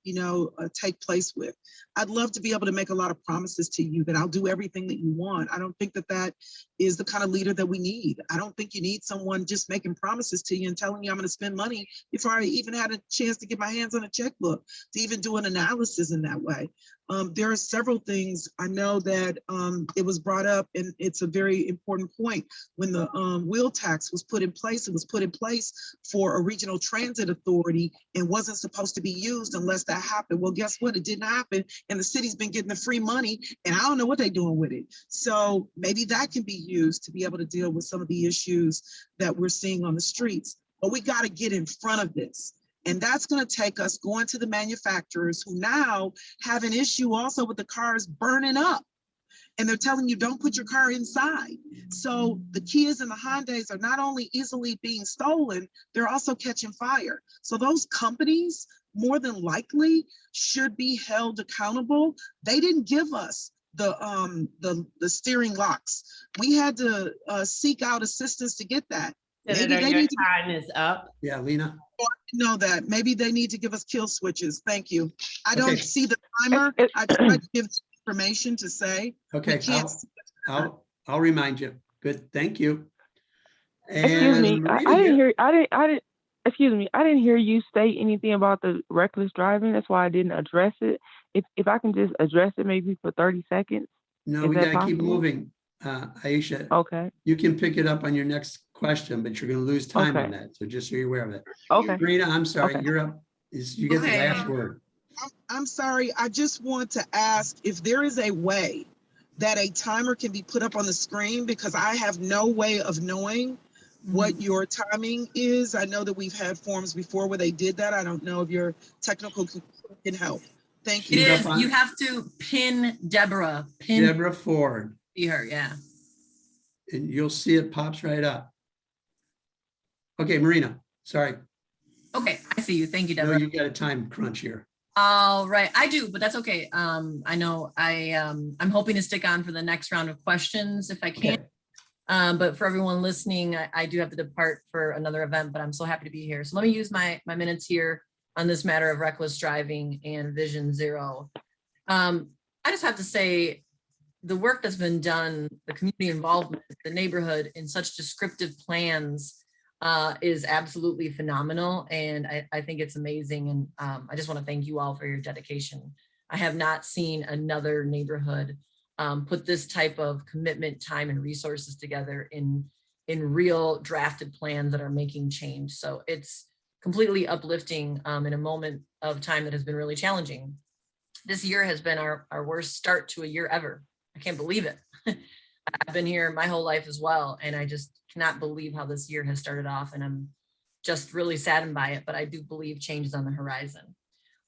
take place with. I'd love to be able to make a lot of promises to you that I'll do everything that you want. I don't think that that is the kind of leader that we need. I don't think you need someone just making promises to you and telling you I'm going to spend money before I even had a chance to get my hands on a checkbook to even do an analysis in that way. There are several things. I know that it was brought up, and it's a very important point. When the wheel tax was put in place, it was put in place for a regional transit authority and wasn't supposed to be used unless that happened. Well, guess what? It didn't happen, and the city's been getting the free money, and I don't know what they're doing with it. So maybe that can be used to be able to deal with some of the issues that we're seeing on the streets. But we got to get in front of this. And that's going to take us going to the manufacturers who now have an issue also with the cars burning up. And they're telling you, don't put your car inside. So the Kias and the Hyundais are not only easily being stolen, they're also catching fire. So those companies more than likely should be held accountable. They didn't give us the steering locks. We had to seek out assistance to get that. Senator, your time is up. Yeah, Lena. Know that maybe they need to give us kill switches. Thank you. I don't Okay. see the timer. I tried to give information to say. Okay, I'll remind you. Good, thank you. Excuse me, And I didn't hear. Excuse me, I didn't hear you state anything about the reckless driving. That's why I didn't address it. If I can just address it maybe for 30 seconds. No, Is we that gotta keep possible? moving. Aisha, Okay. you can pick it up on your next question, but you're gonna lose time on Okay. that. So just so you're aware of it. Okay. Rita, I'm sorry, Okay. you're up. You get the Okay. last word. I'm sorry. I just want to ask if there is a way that a timer can be put up on the screen, because I have no way of knowing what your timing is. I know that we've had forms before where they did that. I don't know if your technical can help. Thank It you. is, you have to pin Deborah. Pin Deborah Ford, her, yeah. and you'll see it pops right up. Okay, Marina, sorry. Okay, I see you. Thank you, No, Deborah. you got a time crunch here. All right, I do, but that's okay. I know I'm hoping to stick on for the next round of questions if I can. Okay. But for everyone listening, I do have to depart for another event, but I'm so happy to be here. So let me use my minutes here on this matter of reckless driving and Vision Zero. I just have to say, the work that's been done, the community involvement, the neighborhood in such descriptive plans is absolutely phenomenal. And I think it's amazing. And I just want to thank you all for your dedication. I have not seen another neighborhood put this type of commitment, time, and resources together in real drafted plans that are making change. So it's completely uplifting in a moment of time that has been really challenging. This year has been our worst start to a year ever. I can't believe it. I've been here my whole life as well, and I just cannot believe how this year has started off, and I'm just really saddened by it, but I do believe change is on the horizon.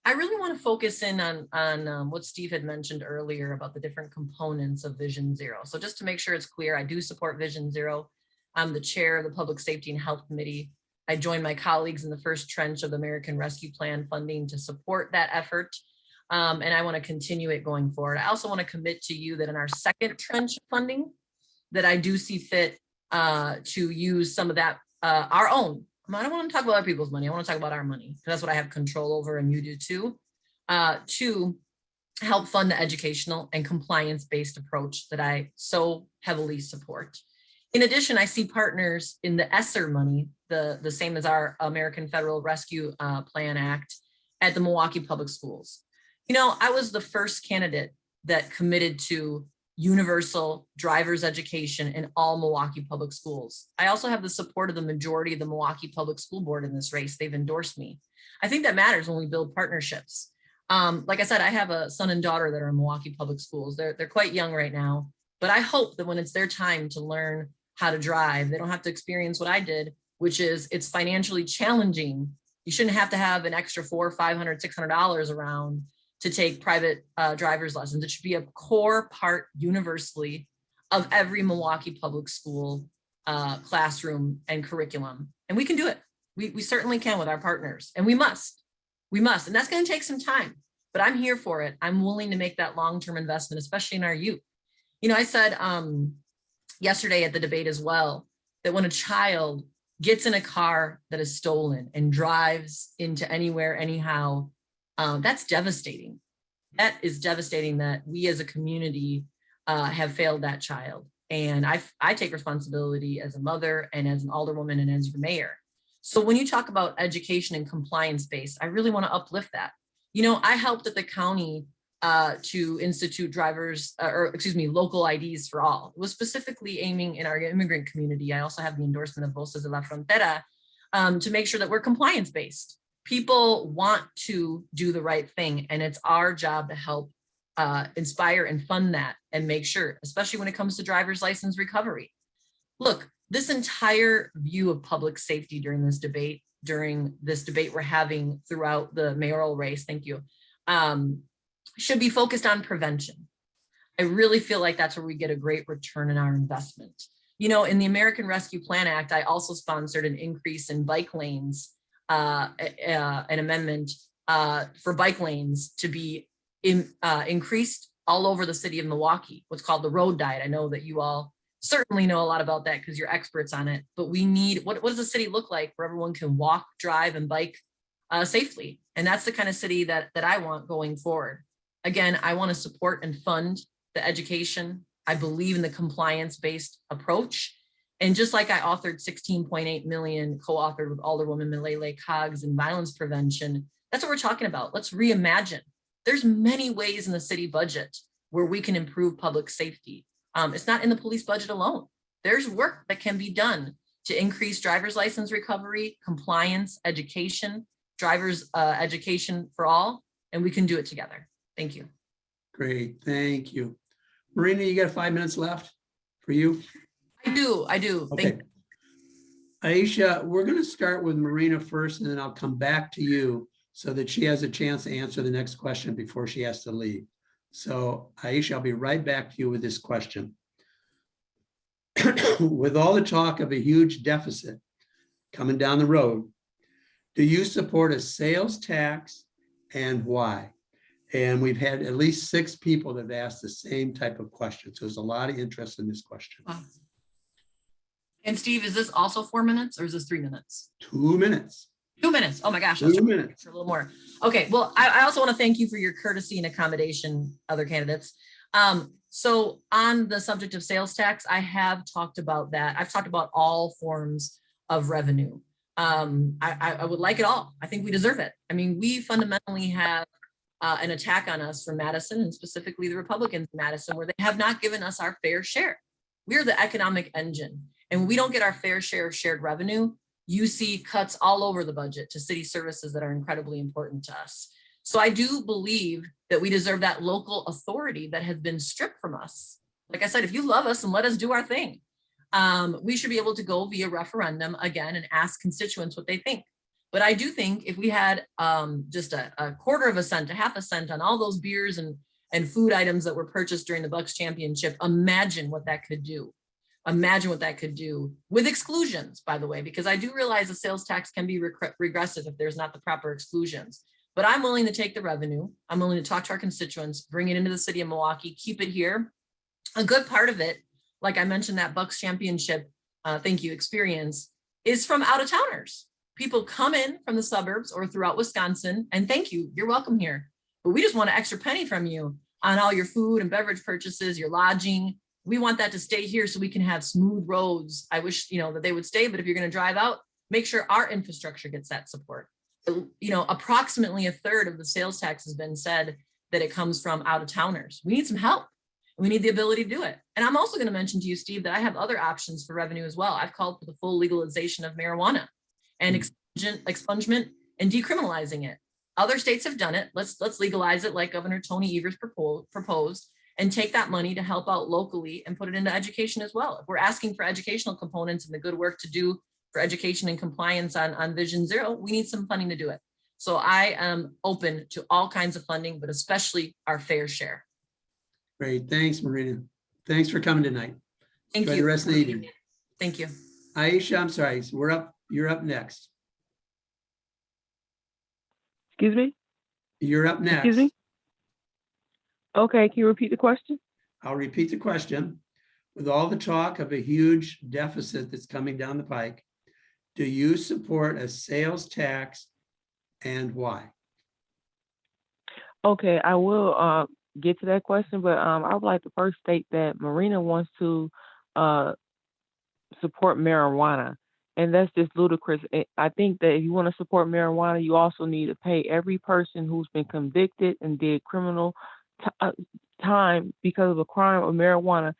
I really want to focus in on what Steve had mentioned earlier about the different components of Vision Zero. So just to make sure it's clear, I do support Vision Zero. I'm the chair of the Public Safety and Health Committee. I joined my colleagues in the first trench of the American Rescue Plan funding to support that effort. And I want to continue it going forward. I also want to commit to you that in our second trench of funding, that I do see fit to use some of that, our own. I don't want to talk about other people's money. I want to talk about our money, because that's what I have control over, and you do too, to help fund the educational and compliance-based approach that I so heavily support. In addition, I see partners in the ESSER money, the same as our American Federal Rescue Plan Act, at the Milwaukee Public Schools. You know, I was the first candidate that committed to universal driver's education in all Milwaukee public schools. I also have the support of the majority of the Milwaukee Public School Board in this race. They've endorsed me. I think that matters when we build partnerships. Like I said, I have a son and daughter that are in Milwaukee Public Schools. They're quite young right now, but I hope that when it's their time to learn how to drive, they don't have to experience what I did, which is it's financially challenging. You shouldn't have to have an extra $400, $500, $600 around to take private driver's lessons. It should be a core part universally of every Milwaukee public school classroom and curriculum. And we can do it. We certainly can with our partners, and we must, and that's gonna take some time, but I'm here for it. I'm willing to make that long-term investment, especially in our youth. You know, I said yesterday at the debate as well, that when a child gets in a car that is stolen and drives into anywhere, anyhow, that's devastating. That is devastating that we as a community have failed that child. And I take responsibility as a mother and as an alderwoman and as your mayor. So when you talk about education and compliance based, I really want to uplift that. You know, I helped at the county to institute local IDs for all. It was specifically aiming in our immigrant community. I also have the endorsement of Voces de la Frontera to make sure that we're compliance based. People want to do the right thing, and it's our job to help inspire and fund that and make sure, especially when it comes to driver's license recovery. Look, this entire view of public safety during this debate we're having throughout the mayoral race, thank you, should be focused on prevention. I really feel like that's where we get a great return on our investment. You know, in the American Rescue Plan Act, I also sponsored an increase in bike lanes, an amendment for bike lanes to be increased all over the city of Milwaukee, what's called the road diet. I know that you all certainly know a lot about that because you're experts on it, but we need, what does the city look like where everyone can walk, drive, and bike safely? And that's the kind of city that I want going forward. Again, I want to support and fund the education. I believe in the compliance-based approach. And just like I authored 16.8 million, co-authored with Alderwoman Milele Coggs in violence prevention, that's what we're talking about. Let's reimagine. There's many ways in the city budget where we can improve public safety. It's not in the police budget alone. There's work that can be done to increase driver's license recovery, compliance, education, driver's education for all, and we can do it together. Thank you. Great, thank you. Marina, you got 5 minutes left for you? I do. Okay. Thank you. Aisha, we're going to start with Marina first, and then I'll come back to you so that she has a chance to answer the next question before she has to leave. So Aisha, I'll be right back to you with this question. With all the talk of a huge deficit coming down the road, do you support a sales tax, and why? And we've had at least 6 people that have asked the same type of question. So there's a lot of interest in this question. Wow. And Steve, is this also 4 minutes or is this 3 minutes? 2 minutes. 2 minutes. Oh my gosh. 2 minutes. For a little more. Okay. Well, I also want to thank you for your courtesy and accommodation, other candidates. So on the subject of sales tax, I have talked about that. I've talked about all forms of revenue. I would like it all. I think we deserve it. I mean, we fundamentally have an attack on us from Madison, and specifically the Republicans in Madison, where they have not given us our fair share. We're the economic engine, and when we don't get our fair share of shared revenue, you see cuts all over the budget to city services that are incredibly important to us. So I do believe that we deserve that local authority that has been stripped from us. Like I said, if you love us and let us do our thing, we should be able to go via referendum again and ask constituents what they think. But I do think if we had just a quarter of a cent to half a cent on all those beers and food items that were purchased during the Bucks championship, imagine what that could do. Imagine what that could do with exclusions, by the way, because I do realize the sales tax can be regressive if there's not the proper exclusions. But I'm willing to take the revenue. I'm willing to talk to our constituents, bring it into the city of Milwaukee, keep it here. A good part of it, like I mentioned, that Bucks championship, thank you, experience is from out of towners. People come in from the suburbs or throughout Wisconsin, and thank you, you're welcome here. But we just want an extra penny from you on all your food and beverage purchases, your lodging. We want that to stay here so we can have smooth roads. I wish, that they would stay, but if you're going to drive out, make sure our infrastructure gets that support. Approximately a third of the sales tax has been said that it comes from out of towners. We need some help. We need the ability to do it. And I'm also going to mention to you, Steve, that I have other options for revenue as well. I've called for the full legalization of marijuana and expungement and decriminalizing it. Other states have done it. Let's legalize it like Governor Tony Evers proposed and take that money to help out locally and put it into education as well. If we're asking for educational components and the good work to do for education and compliance on Vision Zero, we need some funding to do it. So I am open to all kinds of funding, but especially our fair share. Great, thanks, Marina. Thanks for coming tonight. Thank Enjoy you. the rest of the evening. Thank you. Aisha, I'm sorry, so you're up next. Excuse me? You're up next. Excuse me? Okay, can you repeat the question? I'll repeat the question. With all the talk of a huge deficit that's coming down the pike, do you support a sales tax and why? Okay, I will get to that question, but I would like to first state that Marina wants to support marijuana, and that's just ludicrous. I think that if you want to support marijuana, you also need to pay every person who's been convicted and did criminal time because of a crime of marijuana.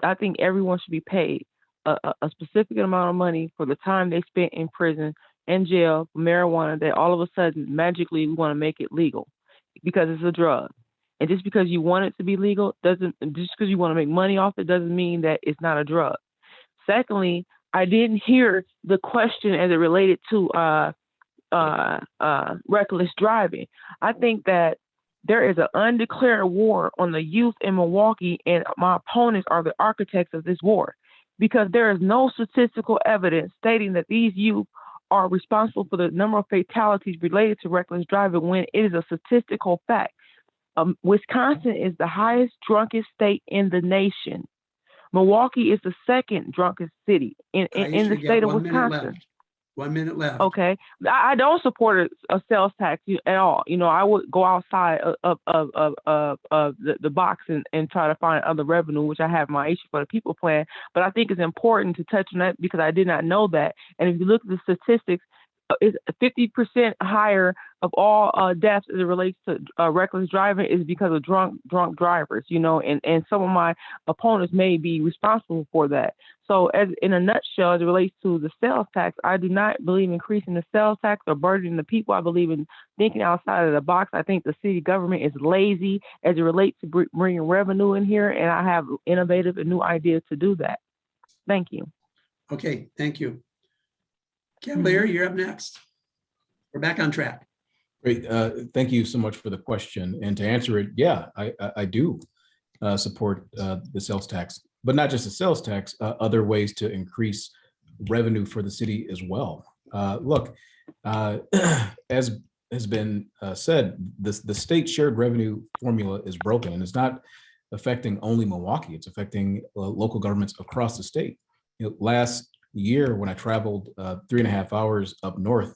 I think everyone should be paid a specific amount of money for the time they spent in prison and jail for marijuana, that all of a sudden magically we want to make it legal because it's a drug. And just because you want it to be legal just because you want to make money off it doesn't mean that it's not a drug. Secondly, I didn't hear the question as it related to reckless driving. I think that there is an undeclared war on the youth in Milwaukee, and my opponents are the architects of this war, because there is no statistical evidence stating that these youth are responsible for the number of fatalities related to reckless driving when it is a statistical fact. Wisconsin is the highest drunkest state in the nation. Milwaukee is the second drunkest city in the state of Wisconsin. 1 minute left. Okay, I don't support a sales tax at all. I would go outside of the box and try to find other revenue, which I have my issue for the people plan. But I think it's important to touch on that because I did not know that. And if you look at the statistics, it's 50% higher of all deaths as it relates to reckless driving is because of drunk drivers, and some of my opponents may be responsible for that. So as in a nutshell, as it relates to the sales tax, I do not believe in increasing the sales tax or burdening the people. I believe in thinking outside of the box. I think the city government is lazy as it relates to bringing revenue in here, and I have innovative and new ideas to do that. Thank you. Okay, thank you. Cavalier, you're up next. We're back on track. Great. Thank you so much for the question. And to answer it, yeah, I do support the sales tax, but not just the sales tax, other ways to increase revenue for the city as well. Look, as has been said, the state shared revenue formula is broken, and it's not affecting only Milwaukee, it's affecting local governments across the state. Last year when I traveled 3.5 hours up north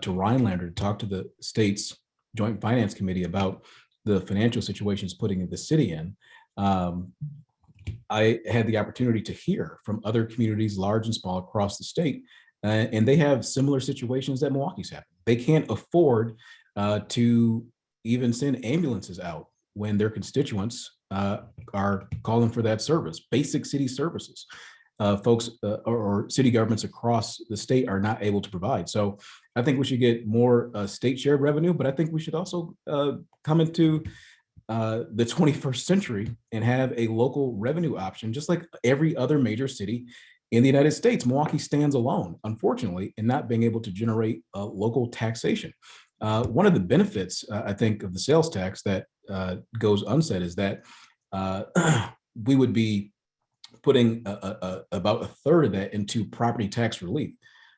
to Rhinelander to talk to the state's Joint Finance Committee about the financial situations putting the city in, I had the opportunity to hear from other communities, large and small, across the state, and they have similar situations that Milwaukee's having. They can't afford to even send ambulances out when their constituents are calling for that service, basic city services. Folks or city governments across the state are not able to provide. So I think we should get more state shared revenue, but I think we should also come into the 21st century and have a local revenue option, just like every other major city in the United States. Milwaukee stands alone, unfortunately, in not being able to generate local taxation. One of the benefits, I think, of the sales tax that goes unsaid is that we would be putting about a third of that into property tax relief.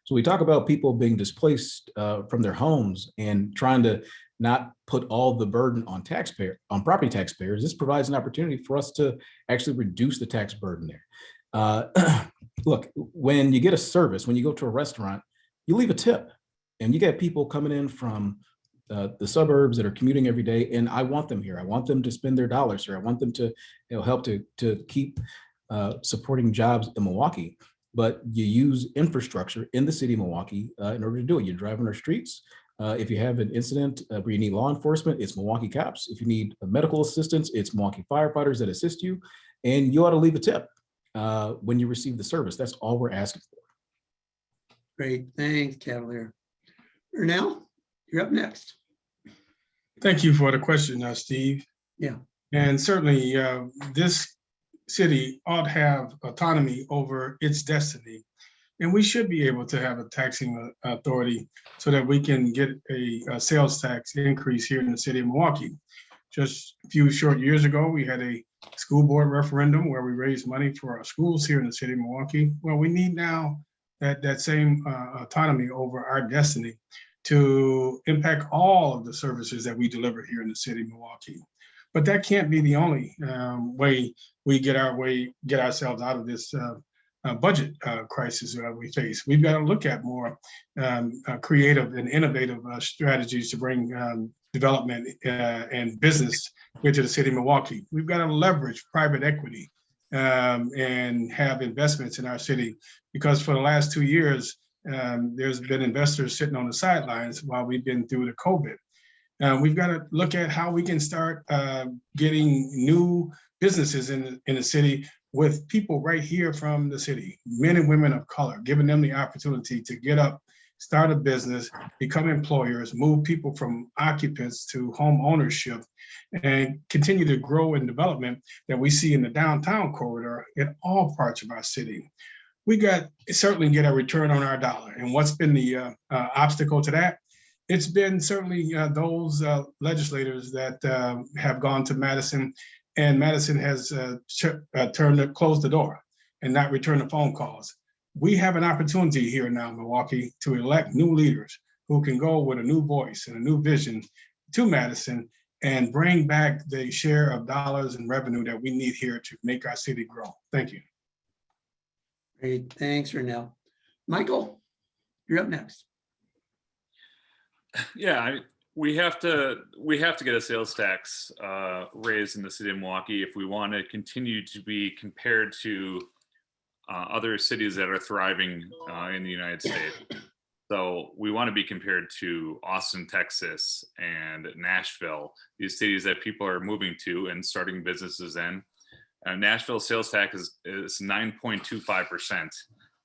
So we talk about people being displaced from their homes and trying to not put all the burden on property taxpayers. This provides an opportunity for us to actually reduce the tax burden there. Look, when you get a service, when you go to a restaurant, you leave a tip, and you get people coming in from the suburbs that are commuting every day, and I want them here. I want them to spend their dollars here. I want them to help to keep supporting jobs in Milwaukee. But you use infrastructure in the city of Milwaukee in order to do it. You drive on our streets. If you have an incident where you need law enforcement, it's Milwaukee cops. If you need medical assistance, it's Milwaukee firefighters that assist you. And you ought to leave a tip when you receive the service. That's all we're asking for. Great, thanks, Cavalier. Ernell, you're up next. Thank you for the question, Steve. Yeah. And certainly this city ought to have autonomy over its destiny. And we should be able to have a taxing authority so that we can get a sales tax increase here in the city of Milwaukee. Just a few short years ago, we had a school board referendum where we raised money for our schools here in the city of Milwaukee. Well, we need now that same autonomy over our destiny to impact all of the services that we deliver here in the city of Milwaukee. But that can't be the only way we get ourselves out of this budget crisis that we face. We've got to look at more creative and innovative strategies to bring development and business here to the city of Milwaukee. We've got to leverage private equity and have investments in our city, because for the last 2 years, there's been investors sitting on the sidelines while we've been through the COVID. We've got to look at how we can start getting new businesses in the city with people right here from the city, men and women of color, giving them the opportunity to get up, start a business, become employers, move people from occupants to home ownership, and continue to grow in development that we see in the downtown corridor in all parts of our city. We got certainly get a return on our dollar. And what's been the obstacle to that? It's been certainly those legislators that have gone to Madison, and Madison has closed the door and not returned the phone calls. We have an opportunity here now in Milwaukee to elect new leaders who can go with a new voice and a new vision to Madison and bring back the share of dollars and revenue that we need here to make our city grow. Thank you. Great, thanks, Ernell. Michael, you're up next. Yeah, we have to get a sales tax raised in the city of Milwaukee if we want to continue to be compared to other cities that are thriving in the United States. So we want to be compared to Austin, Texas, and Nashville, these cities that people are moving to and starting businesses in. Nashville sales tax is 9.25%.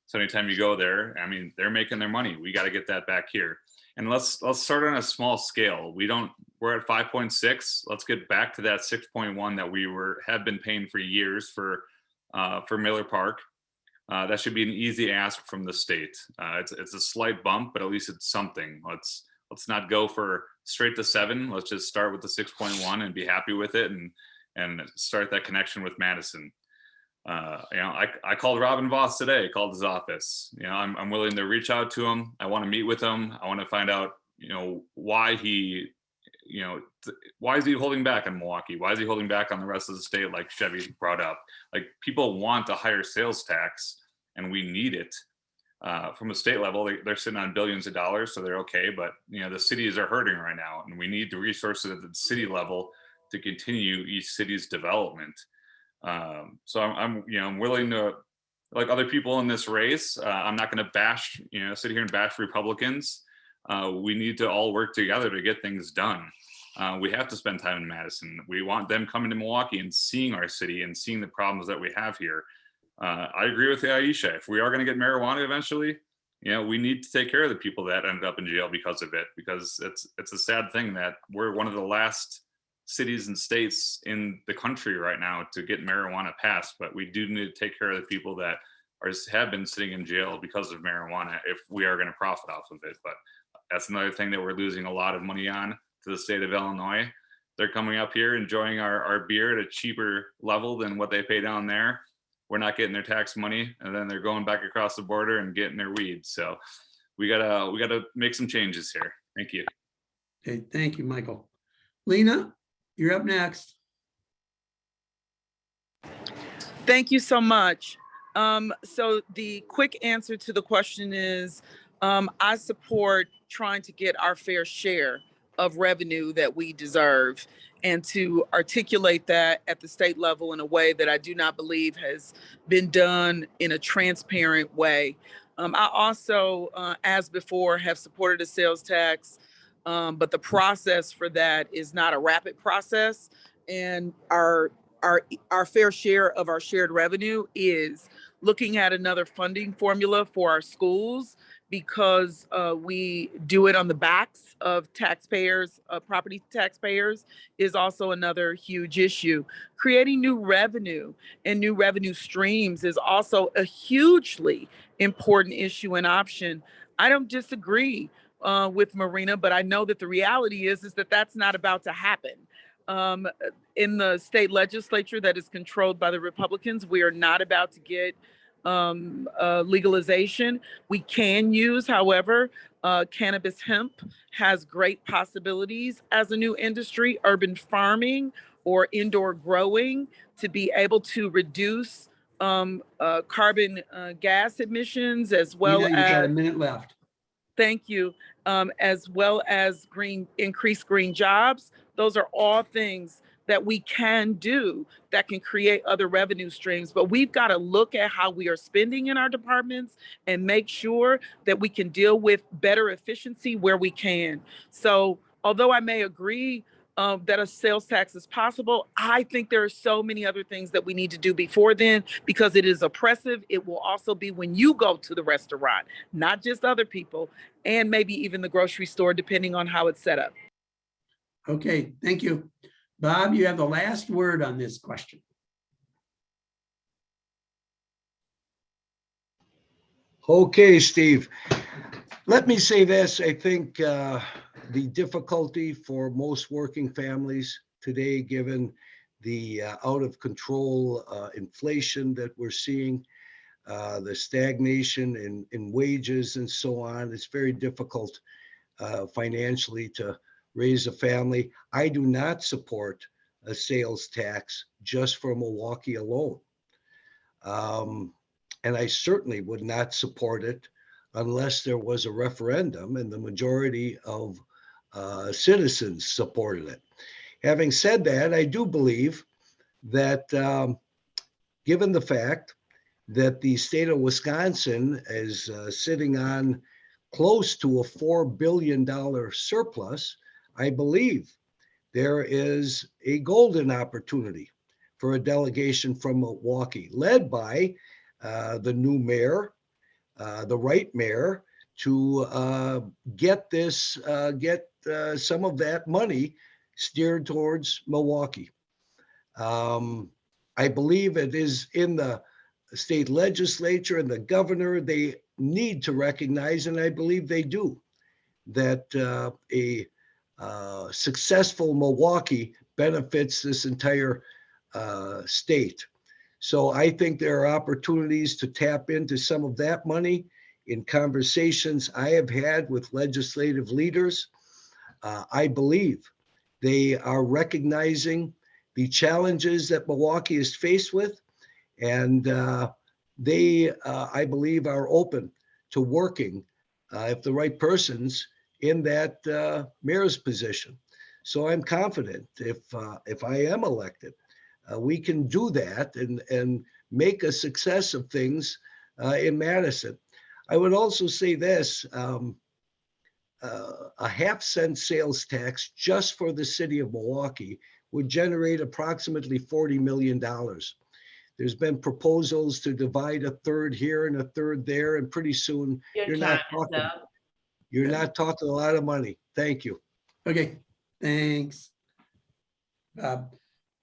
So anytime you go there, I mean, they're making their money. We got to get that back here. And let's start on a small scale. We're at 5.6. Let's get back to that 6.1 that we have been paying for years for Miller Park. That should be an easy ask from the state. It's a slight bump, but at least it's something. Let's not go for straight to 7. Let's just start with the 6.1 and be happy with it and start that connection with Madison. I called Robin Voss today, called his office. I'm willing to reach out to him. I want to meet with him. I want to find out, why is he holding back on Milwaukee? Why is he holding back on the rest of the state, like Chevy brought up? Like, people want a higher sales tax, and we need it. From a state level, they're sitting on billions of dollars, so they're okay. But the cities are hurting right now, and we need the resources at the city level to continue each city's development. So I'm willing to, like other people in this race, I'm not going to sit here and bash Republicans. We need to all work together to get things done. We have to spend time in Madison. We want them coming to Milwaukee and seeing our city and seeing the problems that we have here. I agree with Aisha. If we are going to get marijuana eventually, we need to take care of the people that ended up in jail because of it, because it's a sad thing that we're one of the last cities and states in the country right now to get marijuana passed, but we do need to take care of the people that have been sitting in jail because of marijuana if we are going to profit off of it. But that's another thing that we're losing a lot of money on to the state of Illinois. They're coming up here enjoying our beer at a cheaper level than what they pay down there. We're not getting their tax money, and then they're going back across the border and getting their weed. So we gotta make some changes here. Thank you. Okay, thank you, Michael. Lena, you're up next. Thank you so much. So the quick answer to the question is, I support trying to get our fair share of revenue that we deserve, and to articulate that at the state level in a way that I do not believe has been done in a transparent way. I also, as before, have supported a sales tax, but the process for that is not a rapid process, and our fair share of our shared revenue is looking at another funding formula for our schools, because we do it on the backs of taxpayers, property taxpayers, is also another huge issue. Creating new revenue and new revenue streams is also a hugely important issue and option. I don't disagree with Marina, but I know that the reality is that that's not about to happen. In the state legislature that is controlled by the Republicans, we are not about to get legalization. We can use, however, cannabis hemp has great possibilities as a new industry, urban farming or indoor growing, to be able to reduce carbon gas emissions, as well Lena, you've got a as, minute left. thank you, as well as increased green jobs. Those are all things that we can do that can create other revenue streams. But we've got to look at how we are spending in our departments and make sure that we can deal with better efficiency where we can. So although I may agree that a sales tax is possible, I think there are so many other things that we need to do before then, because it is oppressive. It will also be when you go to the restaurant, not just other people, and maybe even the grocery store, depending on how it's set up. Okay, thank you. Bob, you have the last word on this question. Okay, Steve. Let me say this. I think the difficulty for most working families today, given the out of control inflation that we're seeing, the stagnation in wages and so on, it's very difficult financially to raise a family. I do not support a sales tax just for Milwaukee alone. And I certainly would not support it unless there was a referendum and the majority of citizens supported it. Having said that, I do believe that given the fact that the state of Wisconsin is sitting on close to a $4 billion surplus, I believe there is a golden opportunity for a delegation from Milwaukee, led by the new mayor, the right mayor, to get some of that money steered towards Milwaukee. I believe it is in the state legislature and the governor. They need to recognize, and I believe they do, that a successful Milwaukee benefits this entire state. So I think there are opportunities to tap into some of that money. In conversations I have had with legislative leaders, I believe they are recognizing the challenges that Milwaukee is faced with, and they, I believe, are open to working if the right person's in that mayor's position. So I'm confident if I am elected, we can do that and make a success of things in Madison. I would also say this, a half-cent sales tax just for the city of Milwaukee would generate approximately $40 million. There's been proposals to divide a third here and a third there, and pretty soon you're not talking a lot of money. Thank you. Okay, thanks.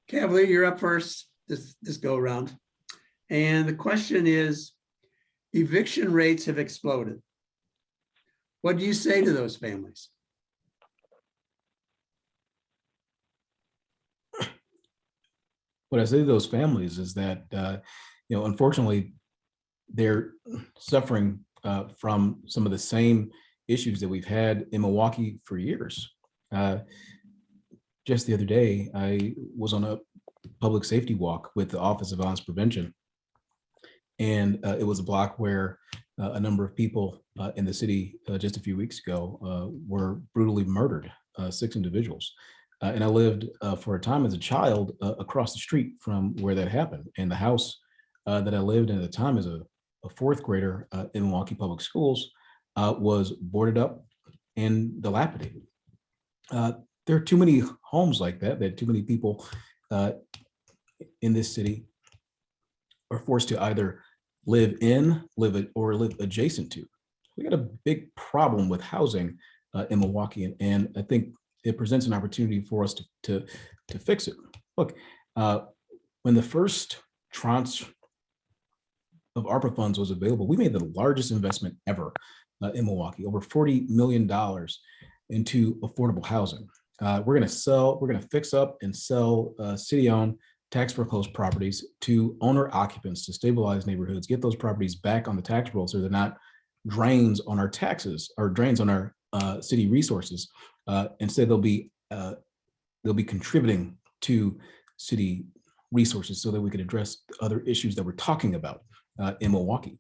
Cavalier, you're up first this go around. And the question is, eviction rates have exploded. What do you say to those families? What I say to those families is that, unfortunately, they're suffering from some of the same issues that we've had in Milwaukee for years. Just the other day, I was on a public safety walk with the Office of Violence Prevention. And it was a block where a number of people in the city just a few weeks ago were brutally murdered, 6 individuals. And I lived for a time as a child across the street from where that happened. And the house that I lived in at the time as a 4th grader in Milwaukee Public Schools was boarded up and dilapidated. There are too many homes like that. There are too many people in this city are forced to either live adjacent to. We got a big problem with housing in Milwaukee, and I think it presents an opportunity for us to fix it. Look, when the first tranche of ARPA funds was available, we made the largest investment ever in Milwaukee, over $40 million into affordable housing. We're going to fix up and sell city-owned tax foreclosed properties to owner occupants to stabilize neighborhoods, get those properties back on the tax roll so they're not drains on our taxes or drains on our city resources. Instead, they'll be contributing to city resources so that we can address other issues that we're talking about in Milwaukee.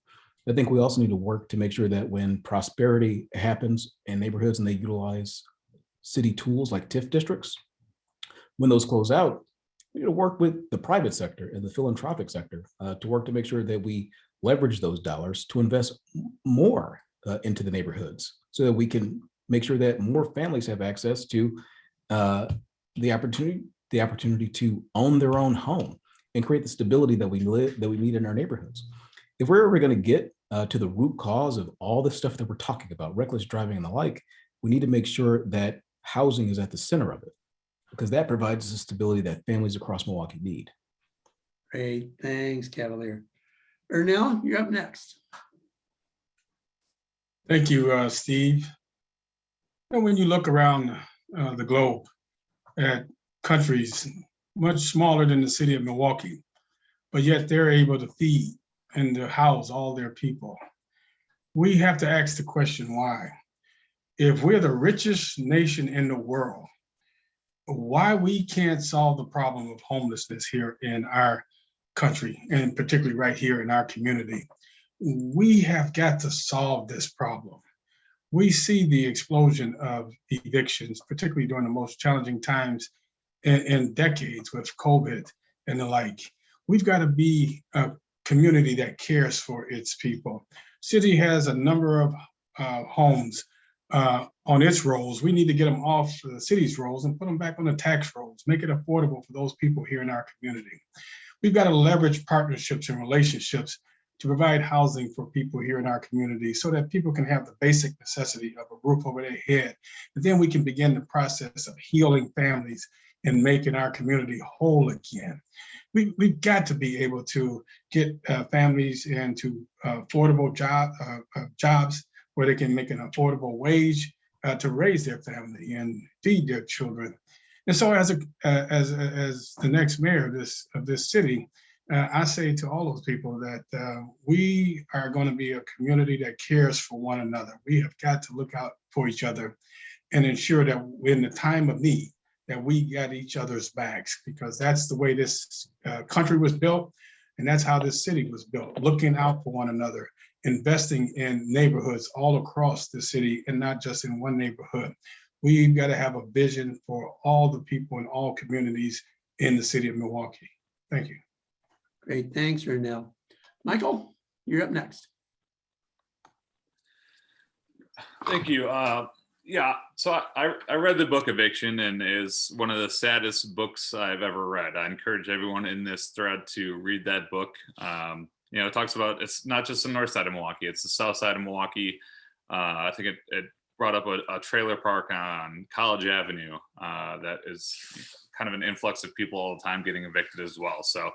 I think we also need to work to make sure that when prosperity happens in neighborhoods and they utilize city tools like TIF districts, when those close out, we need to work with the private sector and the philanthropic sector to work to make sure that we leverage those dollars to invest more into the neighborhoods so that we can make sure that more families have access to the opportunity to own their own home and create the stability that we need in our neighborhoods. If we're ever going to get to the root cause of all the stuff that we're talking about, reckless driving and the like, we need to make sure that housing is at the center of it, because that provides the stability that families across Milwaukee need. Great, thanks, Cavalier. Ernell, you're up next. Thank you, Steve. And when you look around the globe at countries much smaller than the city of Milwaukee, but yet they're able to feed and to house all their people, we have to ask the question, why? If we're the richest nation in the world, why we can't solve the problem of homelessness here in our country, and particularly right here in our community? We have got to solve this problem. We see the explosion of evictions, particularly during the most challenging times in decades with COVID and the like. We've got to be a community that cares for its people. City has a number of homes on its rolls. We need to get them off the city's rolls and put them back on the tax rolls, make it affordable for those people here in our community. We've got to leverage partnerships and relationships to provide housing for people here in our community so that people can have the basic necessity of a roof over their head. And then we can begin the process of healing families and making our community whole again. We've got to be able to get families into affordable jobs where they can make an affordable wage to raise their family and feed their children. And so as the next mayor of this city, I say to all those people that we are going to be a community that cares for one another. We have got to look out for each other and ensure that in the time of need, that we got each other's backs, because that's the way this country was built, and that's how this city was built, looking out for one another, investing in neighborhoods all across the city and not just in one neighborhood. We've got to have a vision for all the people in all communities in the city of Milwaukee. Thank you. Great, thanks, Ernell. Michael, you're up next. Thank you. Yeah, so I read the book Eviction, and is one of the saddest books I've ever read. I encourage everyone in this thread to read that book. It talks about, it's not just the north side of Milwaukee, it's the south side of Milwaukee. I think it brought up a trailer park on College Avenue that is kind of an influx of people all the time getting evicted as well. So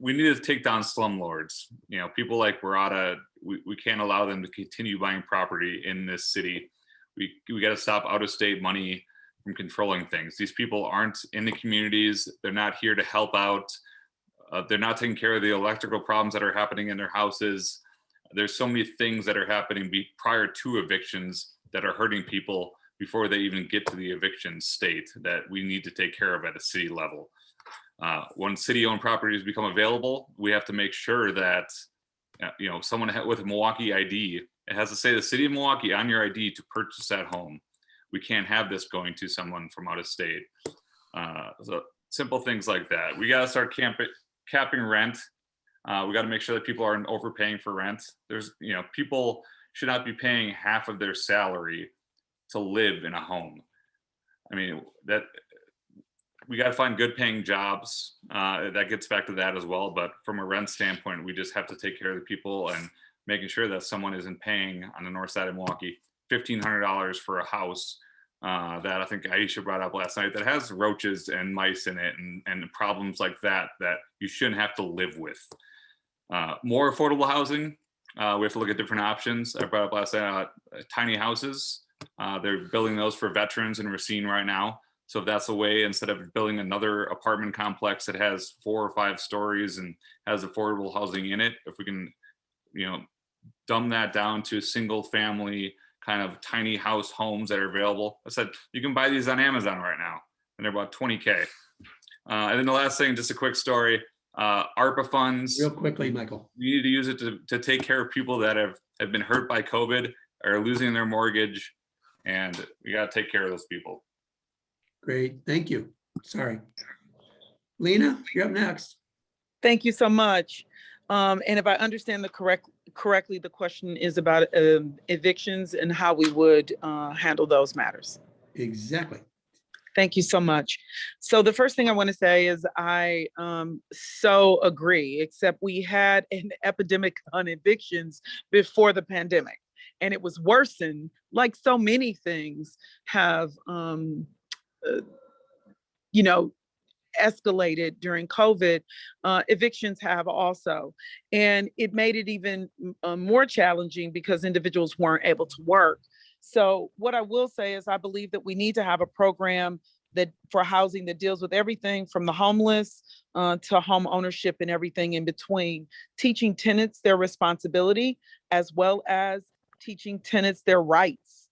we need to take down slumlords. People like Barada, we can't allow them to continue buying property in this city. We got to stop out-of-state money from controlling things. These people aren't in the communities. They're not here to help out. They're not taking care of the electrical problems that are happening in their houses. There's so many things that are happening prior to evictions that are hurting people before they even get to the eviction state that we need to take care of at a city level. When city-owned properties become available, we have to make sure that someone with a Milwaukee ID, it has to say the city of Milwaukee on your ID to purchase that home. We can't have this going to someone from out of state. So simple things like that. We got to start capping rent. We got to make sure that people aren't overpaying for rent. People should not be paying half of their salary to live in a home. I mean, we got to find good paying jobs. That gets back to that as well. But from a rent standpoint, we just have to take care of the people and making sure that someone isn't paying on the north side of Milwaukee $1,500 for a house that I think Aisha brought up last night that has roaches and mice in it and problems like that you shouldn't have to live with. More affordable housing, we have to look at different options. I brought up last night tiny houses. They're building those for veterans in Racine right now. So if that's a way, instead of building another apartment complex that has 4 or 5 stories and has affordable housing in it, if we can, dumb that down to single family kind of tiny house homes that are available. I said, you can buy these on Amazon right now, and they're about $20K. And then the last thing, just a quick story, ARPA funds. Real quickly, Michael. We need to use it to take care of people that have been hurt by COVID, are losing their mortgage, and we got to take care of those people. Great, thank you. Sorry. Lena, you're up next. Thank you so much. And if I understand correctly, the question is about evictions and how we would handle those matters. Exactly. Thank you so much. So the first thing I want to say is I so agree, except we had an epidemic on evictions before the pandemic, and it was worsened, like so many things have, escalated during COVID. Evictions have also, and it made it even more challenging because individuals weren't able to work. So what I will say is I believe that we need to have a program that for housing that deals with everything from the homeless to home ownership and everything in between, teaching tenants their responsibility as well as teaching tenants their rights,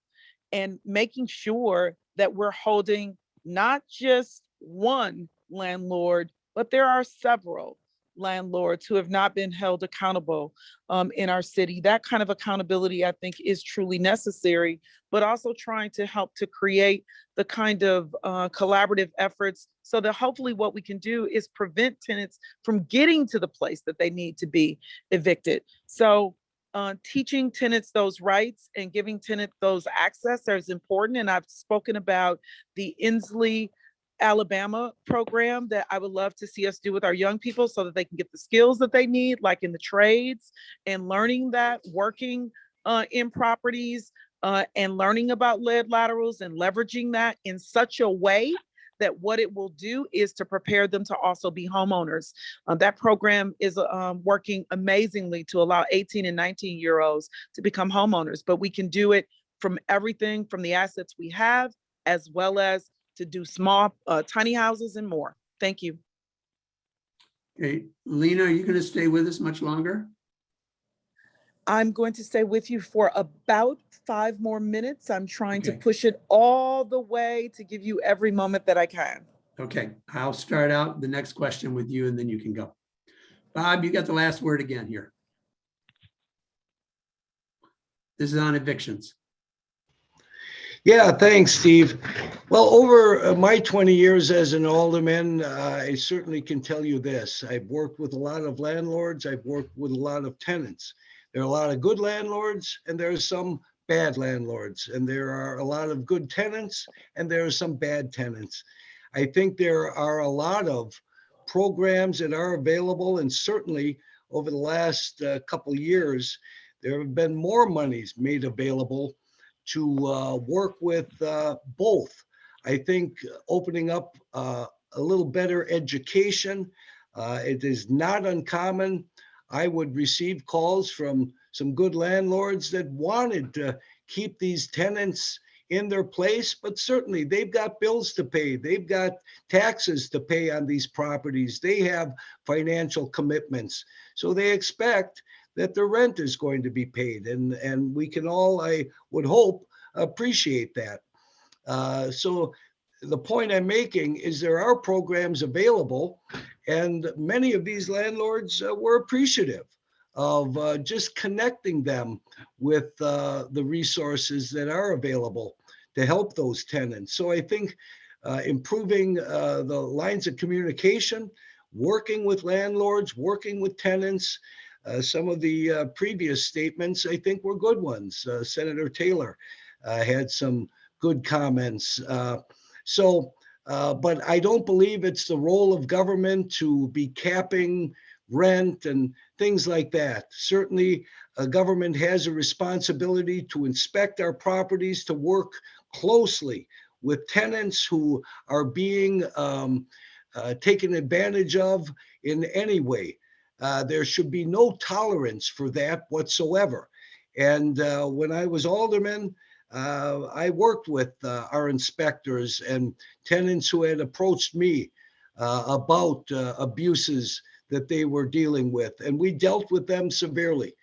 and making sure that we're holding not just one landlord, but there are several landlords who have not been held accountable in our city. That kind of accountability, I think, is truly necessary, but also trying to help to create the kind of collaborative efforts so that hopefully what we can do is prevent tenants from getting to the place that they need to be evicted. So teaching tenants those rights and giving tenants those access is important. And I've spoken about the Inslee, Alabama program that I would love to see us do with our young people so that they can get the skills that they need, like in the trades, and learning that, working in properties, and learning about lead laterals and leveraging that in such a way that what it will do is to prepare them to also be homeowners. That program is working amazingly to allow 18 and 19-year-olds to become homeowners, but we can do it from everything from the assets we have, as well as to do small, tiny houses and more. Thank you. Okay, Lena, are you going to stay with us much longer? I'm going to stay with you for about 5 more minutes. I'm trying to push it all the way to give you every moment that I can. Okay, I'll start out the next question with you and then you can go. Bob, you got the last word again here. This is on evictions. Yeah, thanks, Steve. Well, over my 20 years as an alderman, I certainly can tell you this. I've worked with a lot of landlords. I've worked with a lot of tenants. There are a lot of good landlords and there are some bad landlords, and there are a lot of good tenants, and there are some bad tenants. I think there are a lot of programs that are available, and certainly over the last couple years, there have been more monies made available to work with both. I think opening up a little better education, it is not uncommon. I would receive calls from some good landlords that wanted to keep these tenants in their place, but certainly they've got bills to pay. They've got taxes to pay on these properties. They have financial commitments. So they expect that the rent is going to be paid. And we can all, I would hope, appreciate that. So the point I'm making is there are programs available, and many of these landlords were appreciative of just connecting them with the resources that are available to help those tenants. So I think improving the lines of communication, working with landlords, working with tenants, some of the previous statements I think were good ones. Senator Taylor had some good comments. But I don't believe it's the role of government to be capping rent and things like that. Certainly, government has a responsibility to inspect our properties, to work closely with tenants who are being taken advantage of in any way. There should be no tolerance for that whatsoever. And when I was alderman, I worked with our inspectors and tenants who had approached me about abuses that they were dealing with, and we dealt with them severely.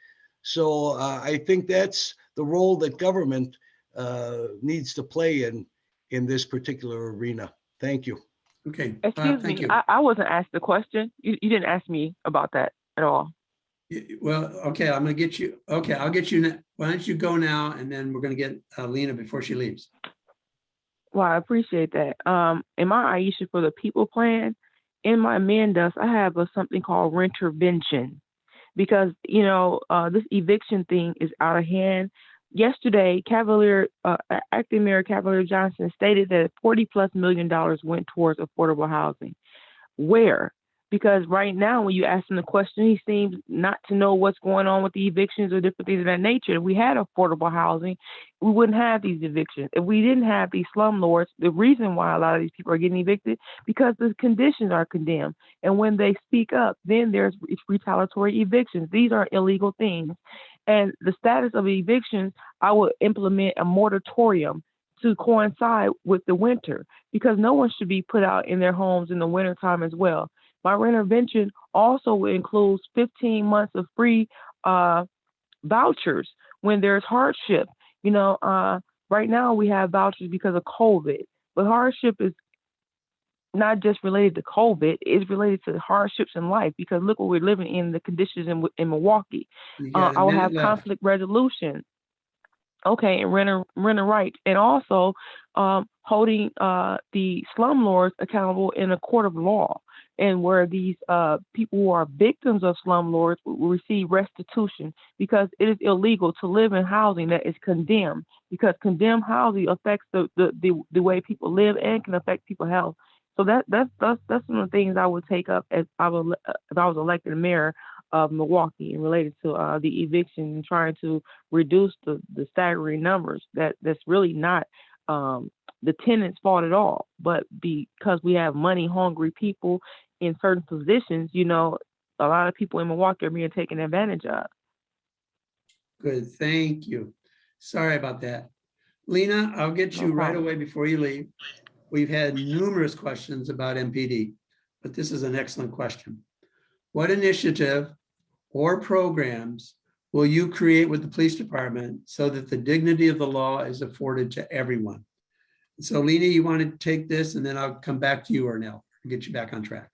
So I think that's the role that government needs to play in this particular arena. Thank you. Okay, Excuse thank me, you. I wasn't asked the question. You didn't ask me about that at all. Well, okay, I'm gonna get you. Okay, I'll get you. Why don't you go now, and then we're gonna get Lena before she leaves. Well, I appreciate that. In my Aisha for the people plan, in my Mandas, I have something called rentervention because, this eviction thing is out of hand. Yesterday, Acting Mayor Cavalier Johnson stated that $40+ million went towards affordable housing. Where? Because right now, when you ask him the question, he seems not to know what's going on with the evictions or different things of that nature. If we had affordable housing, we wouldn't have these evictions. If we didn't have these slumlords, the reason why a lot of these people are getting evicted, because the conditions are condemned. And when they speak up, then there's retaliatory evictions. These are illegal things. And the status of evictions, I would implement a moratorium to coincide with the winter, because no one should be put out in their homes in the wintertime as well. My rentervention also includes 15 months of free vouchers when there's hardship. Right now we have vouchers because of COVID, but hardship is not just related to COVID, it's related to hardships in life, because look what we're living in, the conditions in Milwaukee. You got a I will minute have left. conflict resolution. Okay, and renter rights, and also holding the slumlords accountable in a court of law, and where these people who are victims of slumlords will receive restitution, because it is illegal to live in housing that is condemned, because condemned housing affects the way people live and can affect people's health. So that's some of the things I would take up if I was elected mayor of Milwaukee, and related to the eviction and trying to reduce the staggering numbers. That's really not the tenant's fault at all, but because we have money hungry people in certain positions, a lot of people in Milwaukee are being taken advantage of. Good, thank you. Sorry about that. Lena, I'll get No you right problem. away before you leave. We've had numerous questions about MPD, but this is an excellent question. What initiative or programs will you create with the police department so that the dignity of the law is afforded to everyone? So Lena, you want to take this, and then I'll come back to you, Ornell, and get you back on track.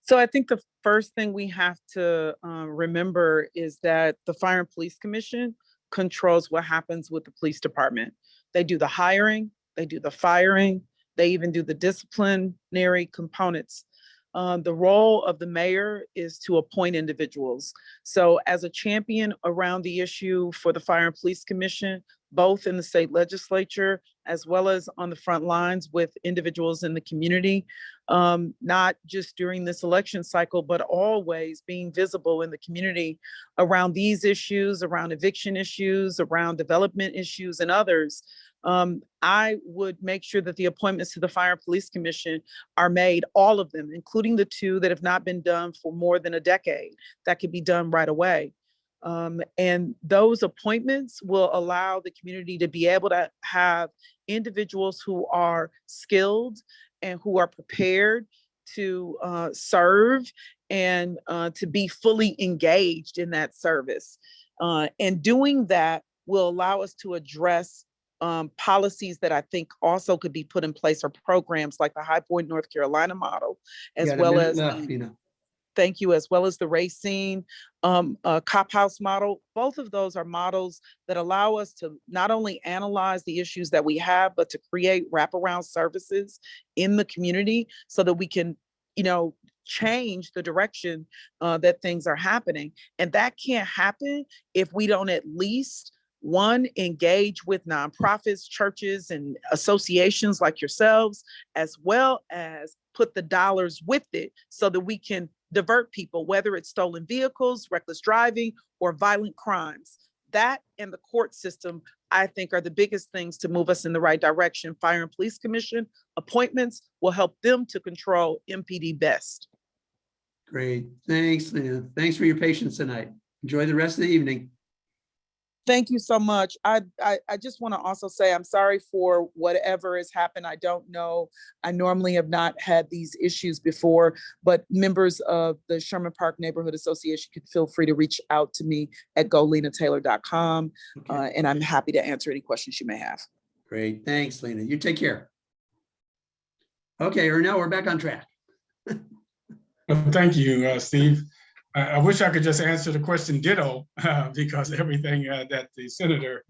So I think the first thing we have to remember is that the Fire and Police Commission controls what happens with the police department. They do the hiring, they do the firing, they even do the disciplinary components. The role of the mayor is to appoint individuals. So as a champion around the issue for the Fire and Police Commission, both in the state legislature, as well as on the front lines with individuals in the community, not just during this election cycle, but always being visible in the community around these issues, around eviction issues, around development issues and others. I would make sure that the appointments to the Fire and Police Commission are made, all of them, including the two that have not been done for more than a decade, that could be done right away. And those appointments will allow the community to be able to have individuals who are skilled and who are prepared to serve and to be fully engaged in that service. And doing that will allow us to address policies that I think also could be put in place, or programs like the High Point, North Carolina model, as well as thank you, as well as the Racine Cop House model. Both of those are models that allow us to not only analyze the issues that we have, but to create wraparound services in the community so that we can, change the direction that things are happening. And that can't happen if we don't at least, one, engage with nonprofits, churches, and associations like yourselves, as well as put the dollars with it so that we can divert people, whether it's stolen vehicles, reckless driving, or violent crimes. That and the court system, I think, are the biggest things to move us in the right direction. Fire and Police Commission appointments will help them to control MPD best. Great. Thanks, Lena. Thanks for your patience tonight. Enjoy the rest of the evening. Thank you so much. I just want to also say I'm sorry for whatever has happened. I don't know. I normally have not had these issues before, but members of the Sherman Park Neighborhood Association can feel free to reach out to me at golenataylor.com. And I'm happy to answer any questions you may have. Great. Thanks, Lena. You take care. Okay, or now we're back on track. Well, thank you, Steve. I wish I could just answer the question ditto, because everything that the senator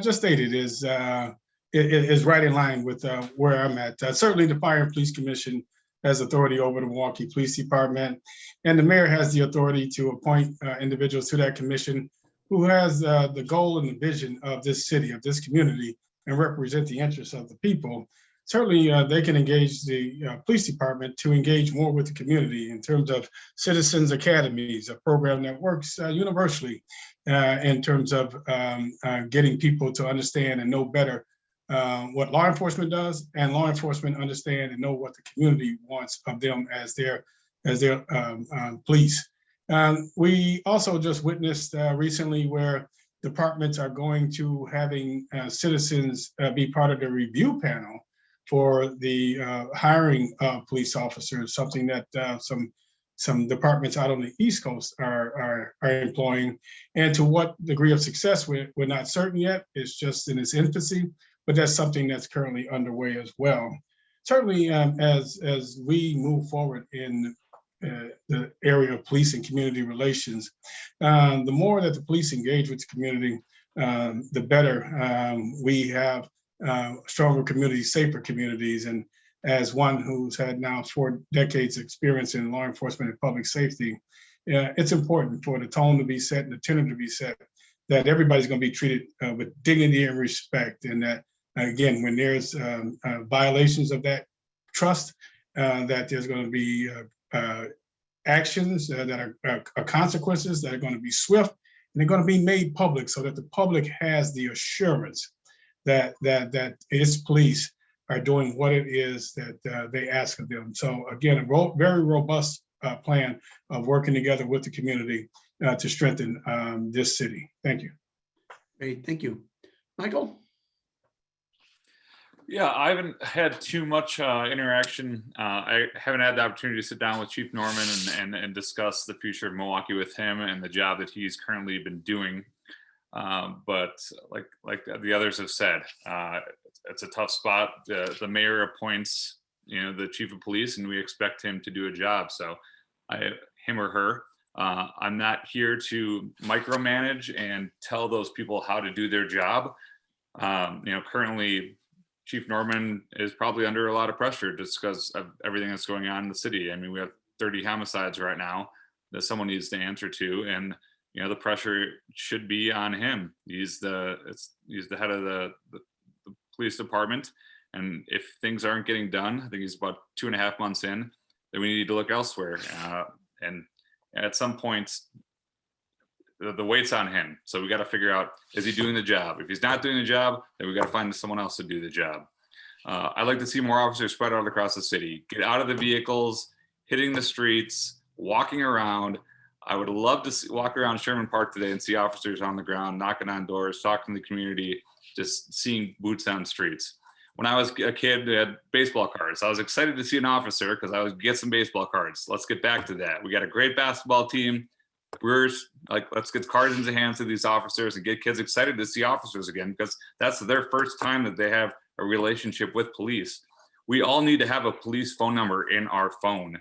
just stated is right in line with where I'm at. Certainly the Fire and Police Commission has authority over the Milwaukee Police Department, and the mayor has the authority to appoint individuals to that commission who has the goal and the vision of this city, of this community, and represent the interests of the people. Certainly, they can engage the police department to engage more with the community in terms of citizens academies, a program that works universally in terms of getting people to understand and know better what law enforcement does, and law enforcement understand and know what the community wants of them as their police. We also just witnessed recently where departments are going to having citizens be part of the review panel for the hiring of police officers, something that some departments out on the East Coast are employing. And to what degree of success we're not certain yet. It's just in its infancy, but that's something that's currently underway as well. Certainly, as we move forward in the area of police and community relations, the more that the police engage with the community, the better we have stronger communities, safer communities. And as one who's had now 4 decades experience in law enforcement and public safety, it's important for the tone to be set and the tenor to be set, that everybody's going to be treated with dignity and respect. And that, again, when there's violations of that trust, that there's going to be actions that are consequences that are going to be swift, and they're going to be made public so that the public has the assurance that its police are doing what it is that they ask of them. So again, a very robust plan of working together with the community to strengthen this city. Thank you. Great, thank you. Michael? Yeah, I haven't had too much interaction. I haven't had the opportunity to sit down with Chief Norman and discuss the future of Milwaukee with him and the job that he's currently been doing. But like the others have said, it's a tough spot. The mayor appoints, the chief of police, and we expect him to do a job. So him or her, I'm not here to micromanage and tell those people how to do their job. Currently Chief Norman is probably under a lot of pressure just because of everything that's going on in the city. I mean, we have 30 homicides right now that someone needs to answer to, and the pressure should be on him. He's the head of the police department, and if things aren't getting done, I think he's about 2.5 months in, then we need to look elsewhere. And at some point, the weight's on him. So we got to figure out, is he doing the job? If he's not doing the job, then we got to find someone else to do the job. I'd like to see more officers spread out across the city, get out of the vehicles, hitting the streets, walking around. I would love to walk around Sherman Park today and see officers on the ground, knocking on doors, talking to the community, just seeing boots on streets. When I was a kid, we had baseball cards. I was excited to see an officer because I would get some baseball cards. Let's get back to that. We got a great basketball team. Brewers, let's get cards into the hands of these officers and get kids excited to see officers again, because that's their first time that they have a relationship with police. We all need to have a police phone number in our phone.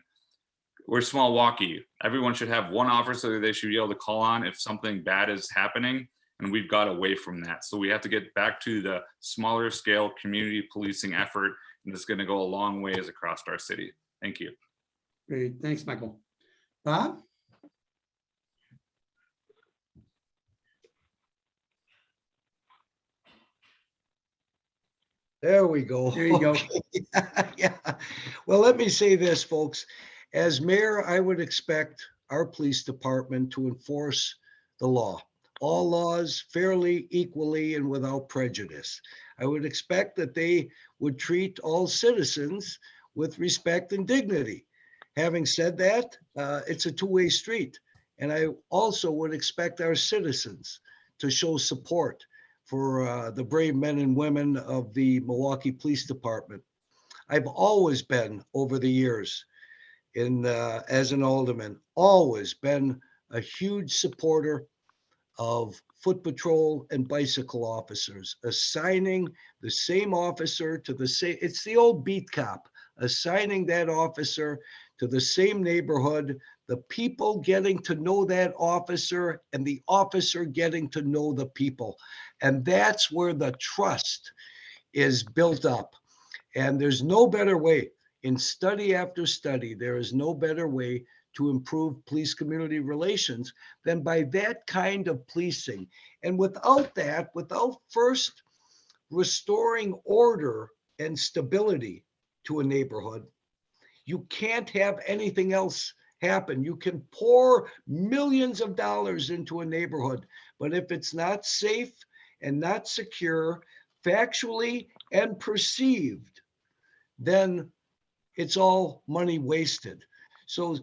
We're Milwaukee. Everyone should have one officer they should be able to call on if something bad is happening, and we've got away from that. So we have to get back to the smaller scale community policing effort, and it's going to go a long ways across our city. Thank you. Great, thanks, Michael. Bob? There we go. There you go. Yeah. Well, let me say this, folks. As mayor, I would expect our police department to enforce the law, all laws fairly, equally, and without prejudice. I would expect that they would treat all citizens with respect and dignity. Having said that, it's a two-way street. And I also would expect our citizens to show support for the brave men and women of the Milwaukee Police Department. I've always been, over the years, as an alderman, always been a huge supporter of foot patrol and bicycle officers, assigning the same officer to the same, it's the old beat cop, assigning that officer to the same neighborhood, the people getting to know that officer and the officer getting to know the people. And that's where the trust is built up. And there's no better way, in study after study, there is no better way to improve police community relations than by that kind of policing. And without that, without first restoring order and stability to a neighborhood, you can't have anything else happen. You can pour millions of dollars into a neighborhood, but if it's not safe and not secure, factually and perceived, then it's all money wasted. So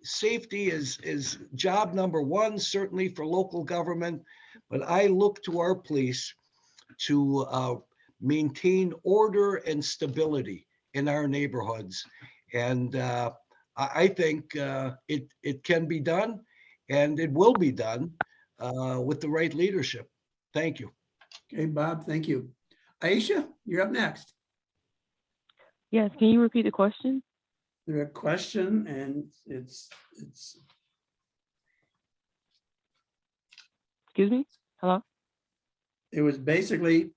safety is job number one, certainly for local government, but I look to our police to maintain order and stability in our neighborhoods. And I think it can be done, and it will be done with the right leadership. Thank you. Okay, Bob, thank you. Aisha, you're up next. Yes, can you repeat the question? There's a question, and it's Excuse me? Hello? it was basically,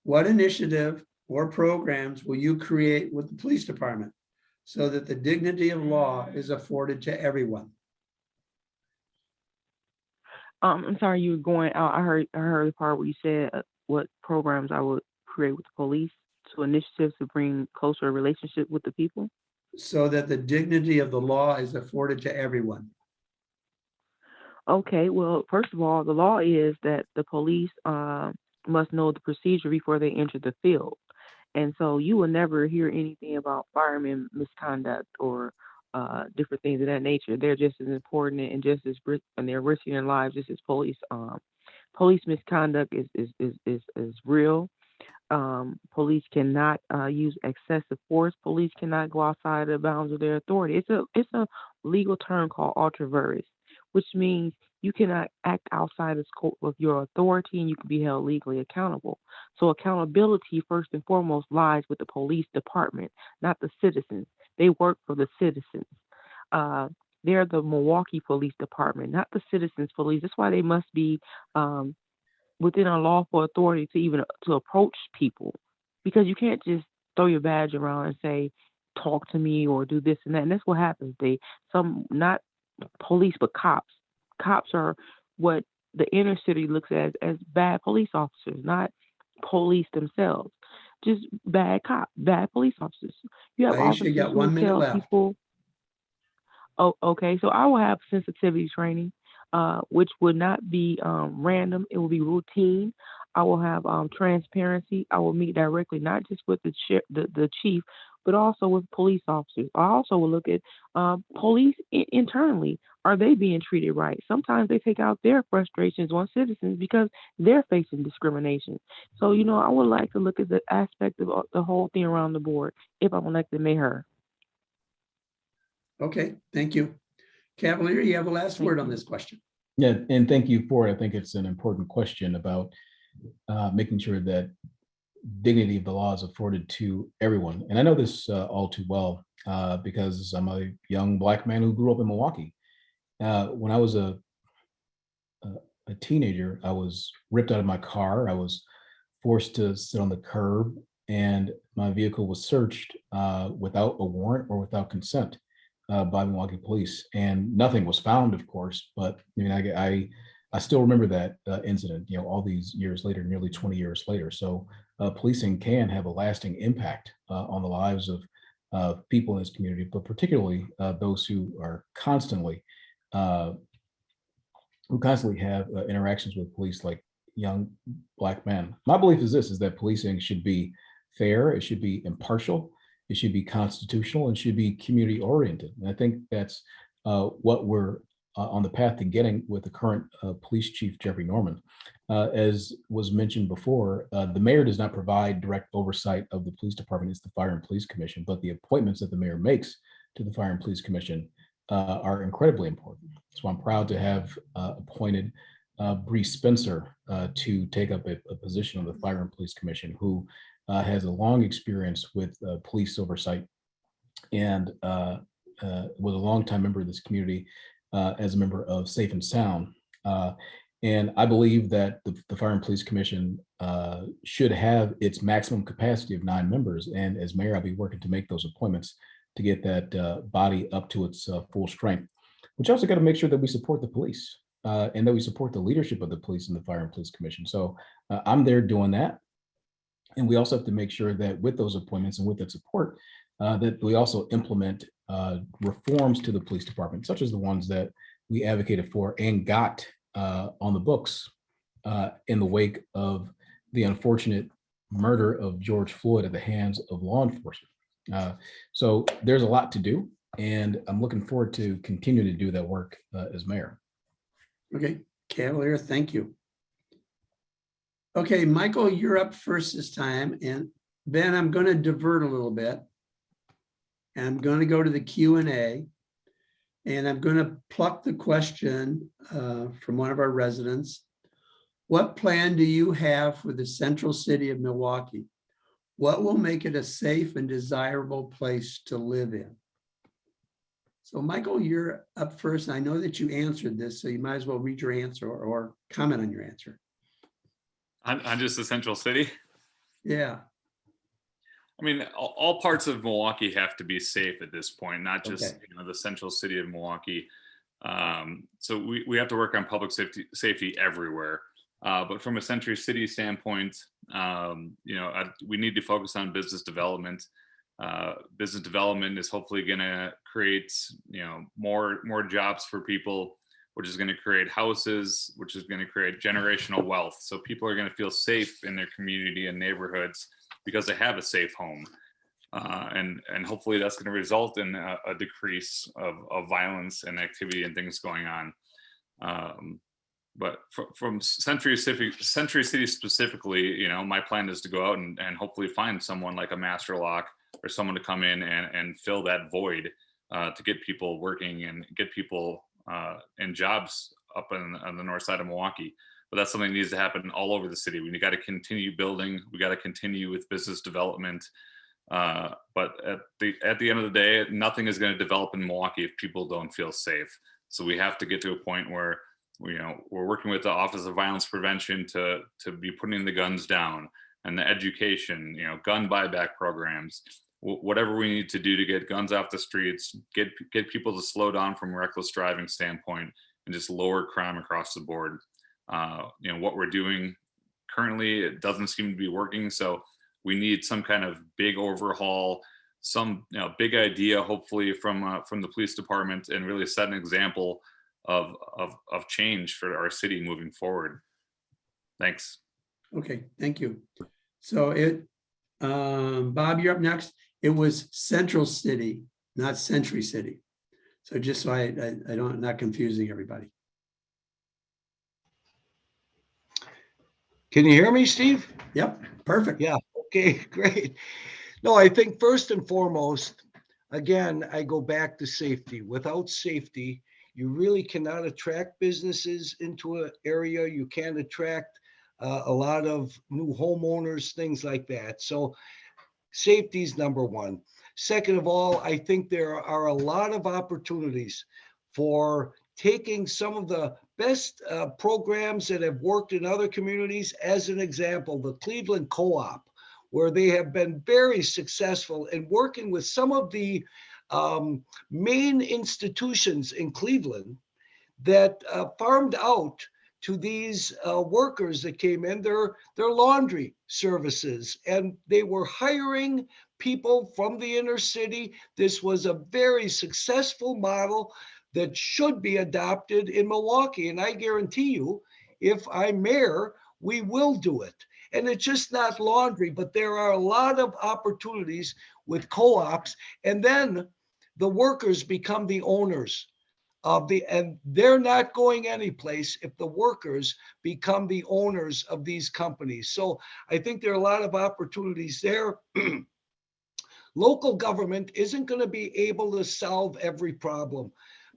what initiative or programs will you create with the police department so that the dignity of law is afforded to everyone? I'm sorry, you were going out. I heard the part where you said what programs I would create with the police to initiatives to bring closer relationship with the people. So that the dignity of the law is afforded to everyone. Okay, well, first of all, the law is that the police must know the procedure before they enter the field. And so you will never hear anything about firemen misconduct or different things of that nature. They're just as important and just as and they're risking their lives just as police. Police misconduct is real. Police cannot use excessive force. Police cannot go outside the bounds of their authority. It's a legal term called ultra vires, which means you cannot act outside the scope of your authority and you can be held legally accountable. So accountability first and foremost lies with the police department, not the citizens. They work for the citizens. They're the Milwaukee Police Department, not the citizens police. That's why they must be within a lawful authority to even to approach people because you can't just throw your badge around and say, talk to me or do this and that. And that's what happens. Not police, but cops. Cops are what the inner city looks at as bad police officers, not police themselves. Just bad police officers. You have Aisha, officers you got who 1 minute tell left. people, oh, okay, so I will have sensitivity training, which would not be random. It will be routine. I will have transparency. I will meet directly, not just with the chief, but also with police officers. I also will look at police internally. Are they being treated right? Sometimes they take out their frustrations on citizens because they're facing discrimination. So, I would like to look at the aspect of the whole thing around the board if I'm elected mayor. Okay, thank you. Cavalier, you have the last Thank word on you. this question. Yeah, and thank you for it. I think it's an important question about making sure that dignity of the law is afforded to everyone. And I know this all too well because I'm a young Black man who grew up in Milwaukee. When I was a teenager, I was ripped out of my car. I was forced to sit on the curb, and my vehicle was searched without a warrant or without consent by Milwaukee police. And nothing was found, of course, but I mean, I still remember that incident, all these years later, nearly 20 years later. So policing can have a lasting impact on the lives of people in this community, but particularly those who are constantly have interactions with police, like young Black men. My belief is this: is that policing should be fair, it should be impartial, it should be constitutional, and should be community oriented. And I think that's what we're on the path to getting with the current police chief, Jeffrey Norman. As was mentioned before, the mayor does not provide direct oversight of the police department. It's the Fire and Police Commission, but the appointments that the mayor makes to the Fire and Police Commission are incredibly important. So I'm proud to have appointed Bree Spencer to take up a position on the Fire and Police Commission, who has a long experience with police oversight and was a longtime member of this community as a member of Safe and Sound. And I believe that the Fire and Police Commission should have its maximum capacity of 9 members. And as mayor, I'll be working to make those appointments to get that body up to its full strength. Which also got to make sure that we support the police and that we support the leadership of the police and the Fire and Police Commission. So I'm there doing that. And we also have to make sure that with those appointments and with that support, that we also implement reforms to the police department, such as the ones that we advocated for and got on the books in the wake of the unfortunate murder of George Floyd at the hands of law enforcement. So there's a lot to do, and I'm looking forward to continue to do that work as mayor. Okay, Cavalier, thank you. Okay, Michael, you're up first this time, and Ben, I'm going to divert a little bit. And I'm going to go to the Q&A, and I'm going to pluck the question from one of our residents. What plan do you have for the central city of Milwaukee? What will make it a safe and desirable place to live in? So Michael, you're up first. I know that you answered this, so you might as well read your answer or comment on your answer. On just the central city? Yeah. I mean, all parts of Milwaukee have to be safe at this point, not just Okay. the central city of Milwaukee. So we have to work on public safety everywhere. But from a Century City standpoint, we need to focus on business development. Business development is hopefully going to create, more jobs for people, which is going to create houses, which is going to create generational wealth. So people are going to feel safe in their community and neighborhoods because they have a safe home. And hopefully that's going to result in a decrease of violence and activity and things going on. But from Century City specifically, my plan is to go out and hopefully find someone like a Master Lock or someone to come in and fill that void to get people working and get people in jobs up on the north side of Milwaukee. But that's something that needs to happen all over the city. We got to continue building. We got to continue with business development. But at the end of the day, nothing is going to develop in Milwaukee if people don't feel safe. So we have to get to a point where we're working with the Office of Violence Prevention to be putting the guns down. and the education, gun buyback programs, whatever we need to do to get guns off the streets, get people to slow down from a reckless driving standpoint, and just lower crime across the board. What we're doing currently, it doesn't seem to be working. So we need some kind of big overhaul, some big idea, hopefully from the police department, and really set an example of change for our city moving forward. Thanks. Okay, thank you. So Bob, you're up next. It was Central City, not Century City. So just so I don't, not confusing everybody. Can you hear me, Steve? Yep, perfect. Yeah, okay, great. No, I think first and foremost, again, I go back to safety. Without safety, you really cannot attract businesses into an area. You can't attract a lot of new homeowners, things like that. So safety is number one. Second of all, I think there are a lot of opportunities for taking some of the best programs that have worked in other communities. As an example, the Cleveland Co-op, where they have been very successful in working with some of the main institutions in Cleveland that farmed out to these workers that came in, their laundry services, and they were hiring people from the inner city. This was a very successful model that should be adopted in Milwaukee. And I guarantee you, if I'm mayor, we will do it. And it's just not laundry, but there are a lot of opportunities with co-ops. And then the workers become the owners and they're not going anyplace if the workers become the owners of these companies. So I think there are a lot of opportunities there. Local government isn't going to be able to solve every problem,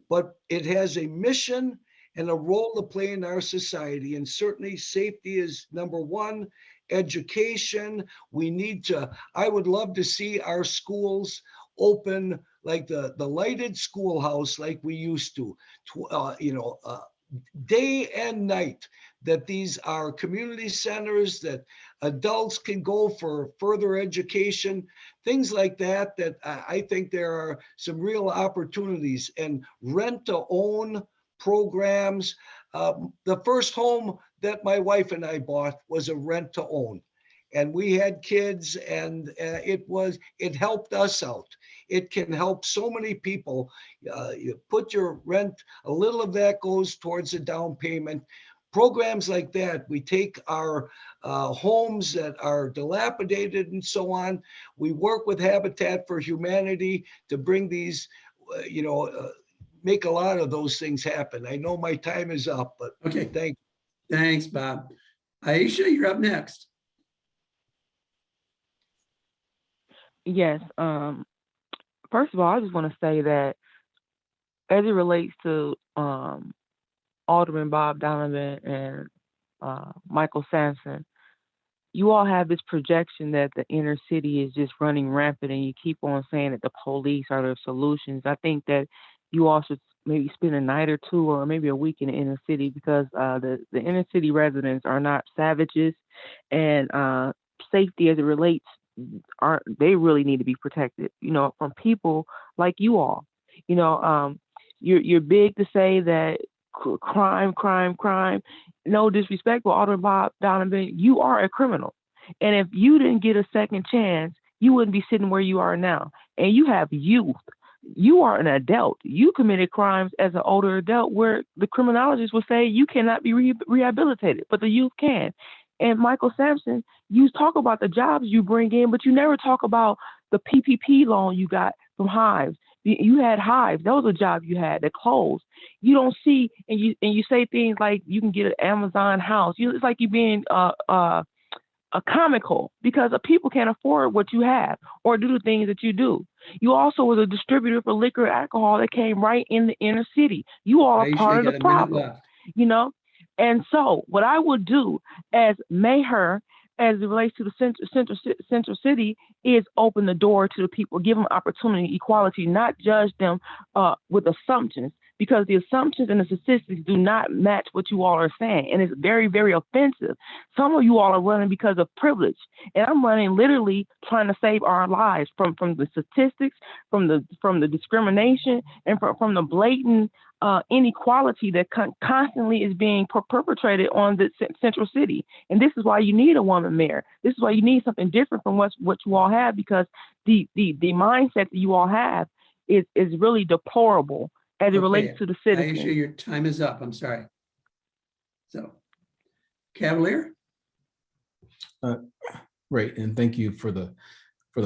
but it has a mission and a role to play in our society. And certainly safety is number one. Education, I would love to see our schools open like the lighted schoolhouse like we used to, day and night, that these are community centers that adults can go for further education, things like that, that I think there are some real opportunities. And rent to own programs. The first home that my wife and I bought was a rent to own. And we had kids, and it helped us out. It can help so many people. You put your rent, a little of that goes towards a down payment. Programs like that, we take our homes that are dilapidated and so on. We work with Habitat for Humanity to bring these, make a lot of those things happen. I know my time is up, but okay, thanks, Bob. Aisha, you're up next. Yes. First of all, I just want to say that as it relates to Alderman Bob Donovan and Michael Sampson, you all have this projection that the inner city is just running rampant, and you keep on saying that the police are the solutions. I think that you all should maybe spend a night or two or maybe a week in the inner city, because the inner city residents are not savages, and safety as it relates, they really need to be protected, from people like you all. You're big to say that crime. No disrespect, but Alderman Bob Donovan, you are a criminal. And if you didn't get a second chance, you wouldn't be sitting where you are now. And you have youth. You are an adult. You committed crimes as an older adult where the criminologists would say you cannot be rehabilitated, but the youth can. And Michael Sampson, you talk about the jobs you bring in, but you never talk about the PPP loan you got from Hives. You had Hives. That was a job you had that closed. You don't see, and you say things like you can get an Amazon house. It's like you being a comical, because people can't afford what you have or do the things that you do. You also was a distributor for liquor and alcohol that came right in the inner city. You all are part of the problem, And so what I would do as mayor, as it relates to the central city, is open the door to the people, give them opportunity, equality, not judge them with assumptions. because the assumptions and the statistics do not match what you all are saying. And it's very, very offensive. Some of you all are running because of privilege. And I'm running literally trying to save our lives from the statistics, from the discrimination, and from the blatant inequality that constantly is being perpetrated on the central city. And this is why you need a woman mayor. This is why you need something different from what you all have, because the mindset that you all have is really deplorable as it relates to the citizens. Aisha, your time is up. I'm sorry. So, Cavalier? Right, and thank you for the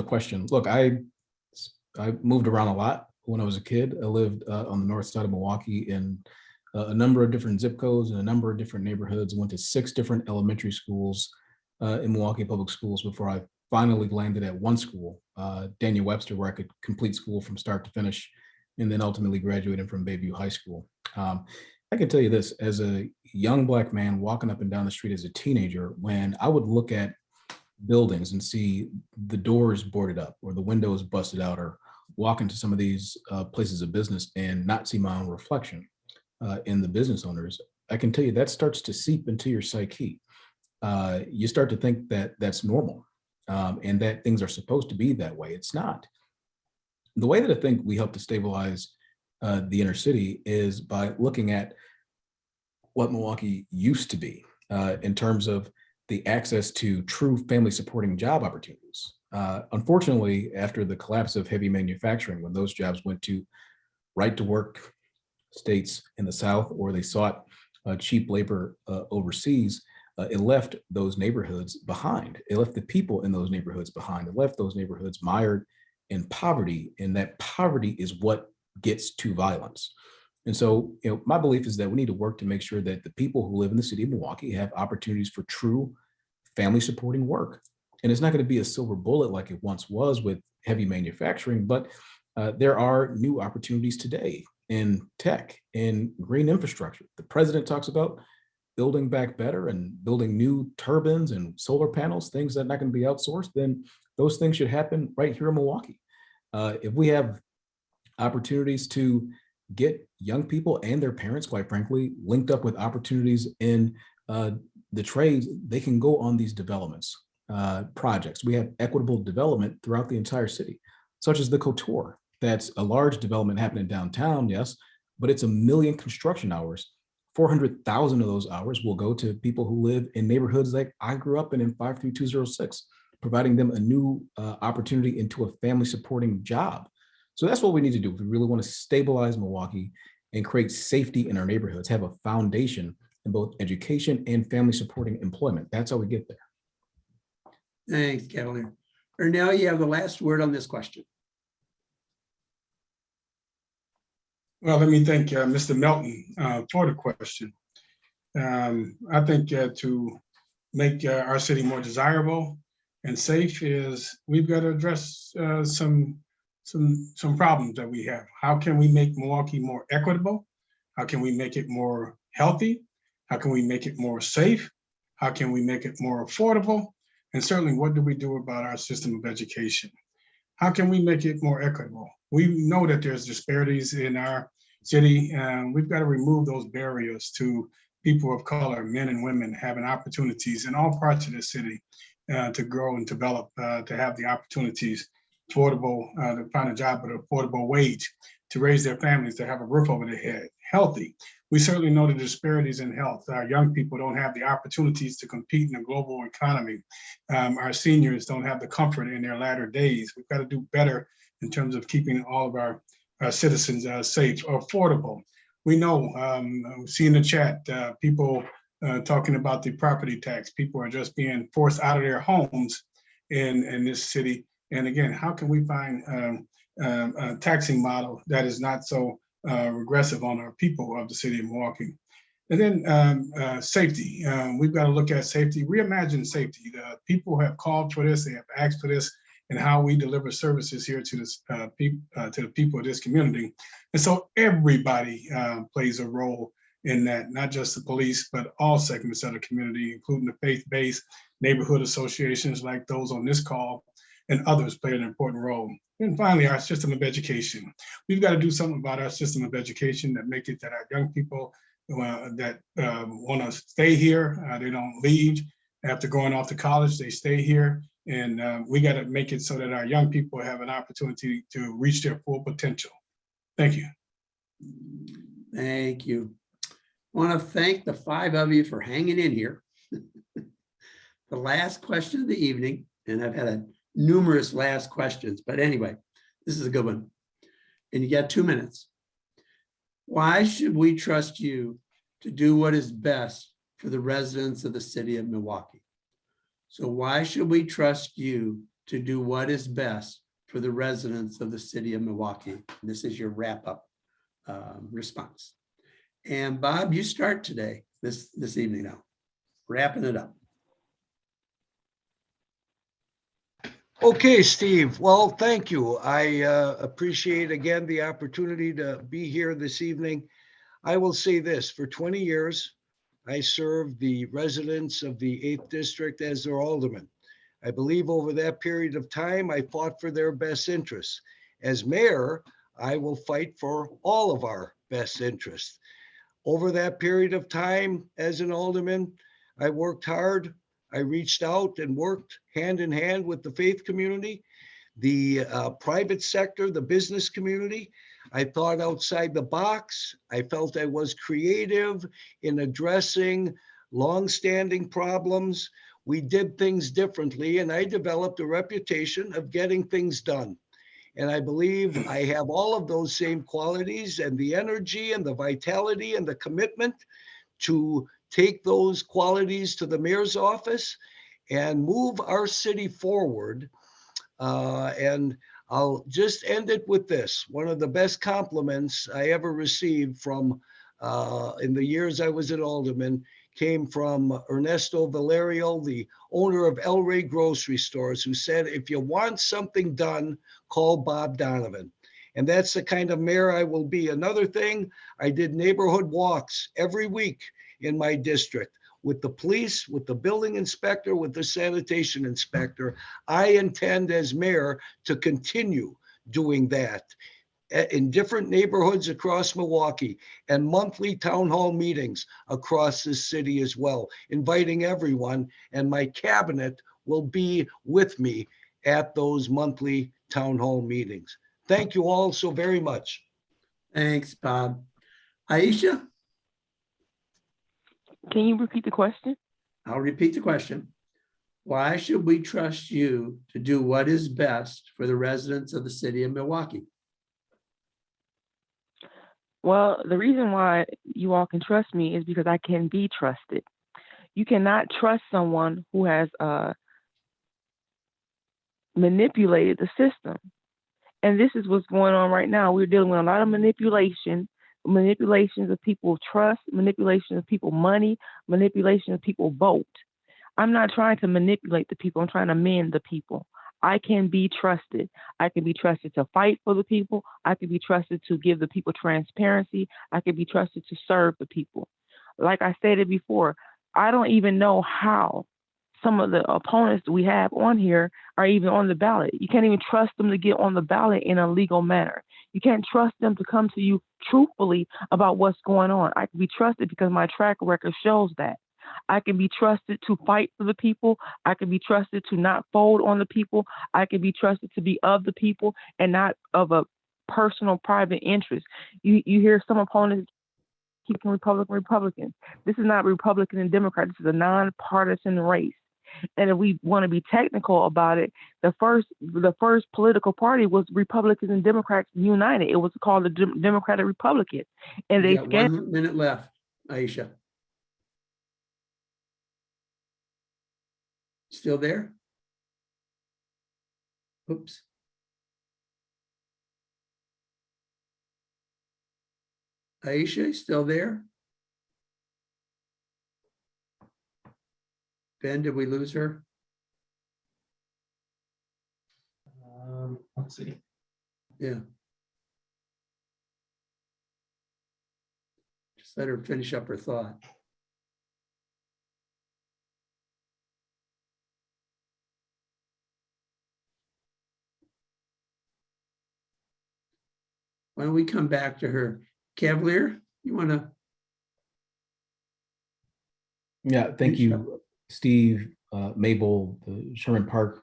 question. Look, I moved around a lot when I was a kid. I lived on the north side of Milwaukee in a number of different zip codes and a number of different neighborhoods. Went to 6 different elementary schools in Milwaukee Public Schools before I finally landed at one school, Daniel Webster, where I could complete school from start to finish, and then ultimately graduated from Bayview High School. I can tell you this, as a young Black man walking up and down the street as a teenager, when I would look at buildings and see the doors boarded up or the windows busted out, or walk into some of these places of business and not see my own reflection in the business owners, I can tell you that starts to seep into your psyche. You start to think that that's normal and that things are supposed to be that way. It's not. The way that I think we help to stabilize the inner city is by looking at what Milwaukee used to be in terms of the access to true family supporting job opportunities. Unfortunately, after the collapse of heavy manufacturing, when those jobs went to right to work states in the South, or they sought cheap labor overseas, it left those neighborhoods behind. It left the people in those neighborhoods behind. It left those neighborhoods mired in poverty, and that poverty is what gets to violence. And so, my belief is that we need to work to make sure that the people who live in the city of Milwaukee have opportunities for true family supporting work. And it's not going to be a silver bullet like it once was with heavy manufacturing, but there are new opportunities today in tech, in green infrastructure. The president talks about building back better and building new turbines and solar panels, things that are not going to be outsourced. Then those things should happen right here in Milwaukee. If we have opportunities to get young people and their parents, quite frankly, linked up with opportunities in the trades, they can go on these developments, projects. We have equitable development throughout the entire city, such as the Couture. That's a large development happening downtown, yes, but it's 1 million construction hours. 400,000 of those hours will go to people who live in neighborhoods like I grew up in 53206, providing them a new opportunity into a family supporting job. So that's what we need to do if we really want to stabilize Milwaukee and create safety in our neighborhoods, have a foundation in both education and family supporting employment. That's how we get there. Thanks, Cavalier. Ernell, you have the last word on this question. Well, let me thank Mr. Melton for the question. I think to make our city more desirable and safe is we've got to address some problems that we have. How can we make Milwaukee more equitable? How can we make it more healthy? How can we make it more safe? How can we make it more affordable? And certainly, what do we do about our system of education? How can we make it more equitable? We know that there's disparities in our city, and we've got to remove those barriers to people of color, men and women, having opportunities in all parts of the city to grow and develop, to have the opportunities, affordable, to find a job at an affordable wage, to raise their families, to have a roof over their head, healthy. We certainly know the disparities in health. Our young people don't have the opportunities to compete in a global economy. Our seniors don't have the comfort in their latter days. We've got to do better in terms of keeping all of our citizens safe, affordable. We know, we see in the chat, people talking about the property tax. People are just being forced out of their homes in this city. And again, how can we find a taxing model that is not so regressive on our people of the city of Milwaukee? And then safety. We've got to look at safety, reimagine safety. People have called for this, they have asked for this, and how we deliver services here to the people of this community. And so everybody plays a role in that, not just the police, but all segments of the community, including the faith-based neighborhood associations like those on this call, and others play an important role. And finally, our system of education. We've got to do something about our system of education that make it that our young people that want to stay here, they don't leave. After going off to college, they stay here. And we got to make it so that our young people have an opportunity to reach their full potential. Thank you. Thank you. I want to thank the 5 of you for hanging in here. The last question of the evening, and I've had numerous last questions, but anyway, this is a good one. And you got 2 minutes. Why should we trust you to do what is best for the residents of the city of Milwaukee? So why should we trust you to do what is best for the residents of the city of Milwaukee? This is your wrap-up response. And Bob, you start today, this evening now, wrapping it up. Okay, Steve. Well, thank you. I appreciate again the opportunity to be here this evening. I will say this, for 20 years, I served the residents of the 8th District as their alderman. I believe over that period of time, I fought for their best interests. As mayor, I will fight for all of our best interests. Over that period of time as an alderman, I worked hard. I reached out and worked hand in hand with the faith community, the private sector, the business community. I thought outside the box. I felt I was creative in addressing longstanding problems. We did things differently, and I developed a reputation of getting things done. And I believe I have all of those same qualities and the energy and the vitality and the commitment to take those qualities to the mayor's office and move our city forward. And I'll just end it with this. One of the best compliments I ever received from in the years I was an alderman came from Ernesto Valerio, the owner of El Rey Grocery Stores, who said, if you want something done, call Bob Donovan. And that's the kind of mayor I will be. Another thing, I did neighborhood walks every week in my district with the police, with the building inspector, with the sanitation inspector. I intend as mayor to continue doing that in different neighborhoods across Milwaukee and monthly town hall meetings across this city as well, inviting everyone, and my cabinet will be with me at those monthly town hall meetings. Thank you all so very much. Thanks, Bob. Aisha? Can you repeat the question? I'll repeat the question. Why should we trust you to do what is best for the residents of the city of Milwaukee? Well, the reason why you all can trust me is because I can be trusted. You cannot trust someone who has manipulated the system. And this is what's going on right now. We're dealing with a lot of manipulations of people's trust, manipulation of people's money, manipulation of people's vote. I'm not trying to manipulate the people. I'm trying to mend the people. I can be trusted. I can be trusted to fight for the people. I can be trusted to give the people transparency. I can be trusted to serve the people. Like I stated before, I don't even know how some of the opponents we have on here are even on the ballot. You can't even trust them to get on the ballot in a legal manner. You can't trust them to come to you truthfully about what's going on. I can be trusted because my track record shows that. I can be trusted to fight for the people. I can be trusted to not fold on the people. I can be trusted to be of the people and not of a personal private interest. You hear some opponents keeping Republicans. This is not Republican and Democrat. This is a nonpartisan race. And if we want to be technical about it, the first political party was Republicans and Democrats united. It was called the Democratic Republican. And You they got 1 minute left, Aisha. Still there? Oops. Aisha, still there? Ben, did we lose her? Let's see. Yeah. Just let her finish up her thought. Why don't we come back to her? Cavalier, you want to? Yeah, thank you, Steve, Mabel, the Sherman Park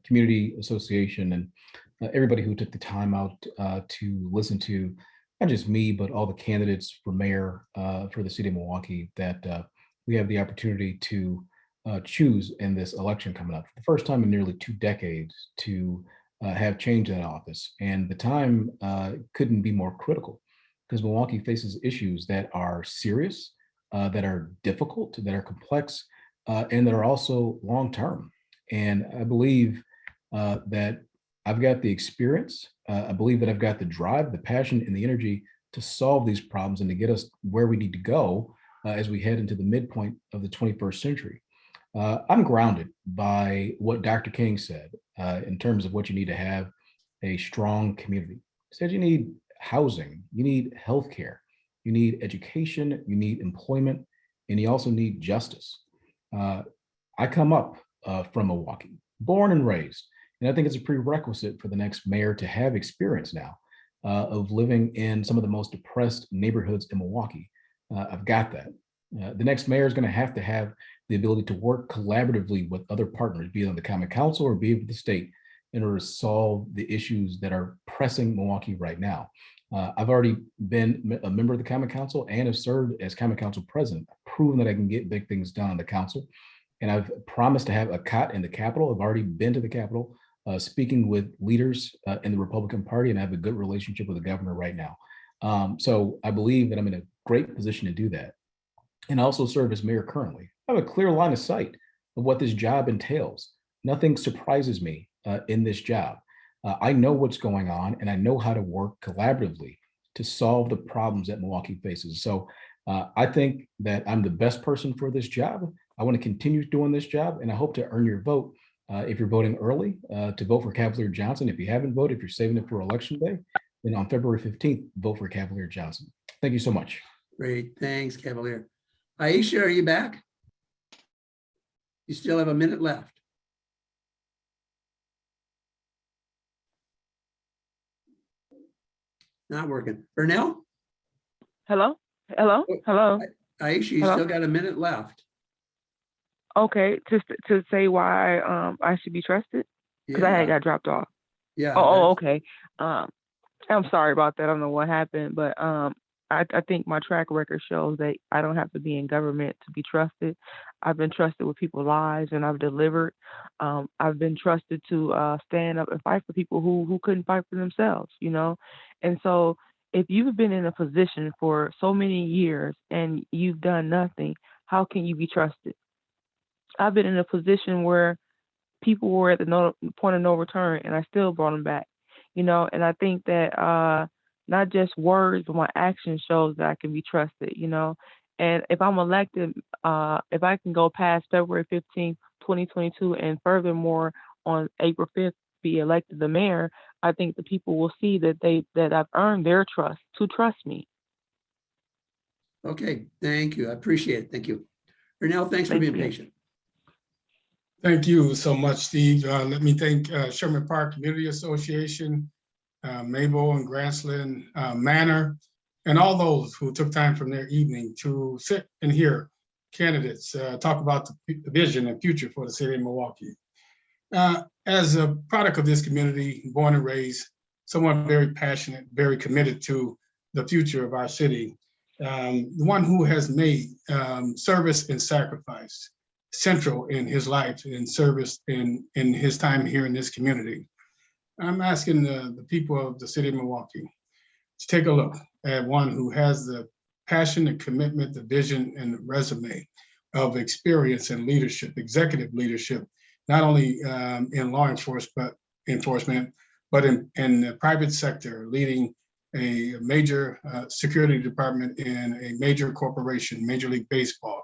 Community Association, and everybody who took the time out to listen to not just me, but all the candidates for mayor for the city of Milwaukee that we have the opportunity to choose in this election coming up for the first time in nearly 2 decades to have change in office. And the time couldn't be more critical because Milwaukee faces issues that are serious, that are difficult, that are complex, and that are also long-term. And I believe that I've got the experience. I believe that I've got the drive, the passion, and the energy to solve these problems and to get us where we need to go as we head into the midpoint of the 21st century. I'm grounded by what Dr. King said in terms of what you need to have a strong community. He said you need housing, you need healthcare, you need education, you need employment, and you also need justice. I come up from Milwaukee, born and raised, and I think it's a prerequisite for the next mayor to have experience now of living in some of the most depressed neighborhoods in Milwaukee. I've got that. The next mayor is going to have the ability to work collaboratively with other partners, be it on the common council or be it with the state, in order to solve the issues that are pressing Milwaukee right now. I've already been a member of the common council and have served as common council president. I've proven that I can get big things done on the council. And I've promised to have a cot in the Capitol. I've already been to the Capitol, speaking with leaders in the Republican Party, and I have a good relationship with the governor right now. So I believe that I'm in a great position to do that. And also serve as mayor currently. I have a clear line of sight of what this job entails. Nothing surprises me in this job. I know what's going on and I know how to work collaboratively to solve the problems that Milwaukee faces. So I think that I'm the best person for this job. I want to continue doing this job and I hope to earn your vote if you're voting early to vote for Cavalier Johnson. If you haven't voted, if you're saving it for election day, then on February 15th, vote for Cavalier Johnson. Thank you so much. Great, thanks, Cavalier. Aisha, are you back? You still have a minute left. Not working. Burnell? Hello? Hello? Hello? Aisha, you Hello? still got a minute left. Okay, to say why I should be trusted? Because I had got dropped off. Yeah. Oh, okay. I'm sorry about that. I don't know what happened, but I think my track record shows that I don't have to be in government to be trusted. I've been trusted with people's lives and I've delivered. I've been trusted to stand up and fight for people who couldn't fight for themselves, you know? And so if you've been in a position for so many years and you've done nothing, how can you be trusted? I've been in a position where people were at the point of no return and I still brought them back, you know? And I think that not just words, but my action shows that I can be trusted, you know? And if I'm elected, if I can go past February 15th, 2022, and furthermore on April 5th, be elected the mayor, I think the people will see that I've earned their trust to trust me. Okay, thank you. I appreciate it. Thank you. Burnell, thanks for being patient. Thank you so much, Steve. Let me thank Sherman Park Community Association, Mabel and Grassland Manor, and all those who took time from their evening to sit and hear candidates talk about the vision and future for the city of Milwaukee. As a product of this community, born and raised, someone very passionate, very committed to the future of our city, the one who has made service and sacrifice central in his life and service in his time here in this community. I'm asking the people of the city of Milwaukee to take a look at one who has the passion, the commitment, the vision, and the resume of experience and leadership, executive leadership, not only in law enforcement, but in the private sector, leading a major security department in a major corporation, Major League Baseball.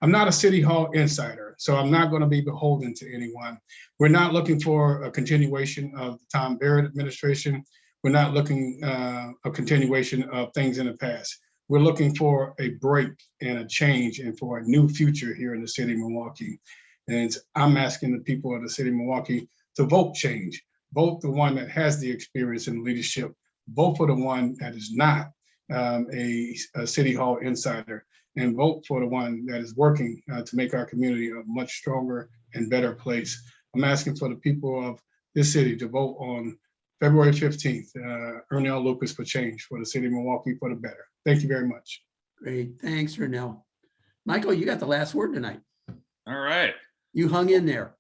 I'm not a City Hall insider, so I'm not going to be beholden to anyone. We're not looking for a continuation of the Tom Barrett administration. We're not looking a continuation of things in the past. We're looking for a break and a change and for a new future here in the city of Milwaukee. And I'm asking the people of the city of Milwaukee to vote change, vote the one that has the experience and leadership vote for the one that is not a City Hall insider, and vote for the one that is working to make our community a much stronger and better place. I'm asking for the people of this city to vote on February 15th, Ernell Lucas for change for the city of Milwaukee for the better. Thank you very much. Great, thanks, Ernell. Michael, you got the last word tonight. All right. You hung in there.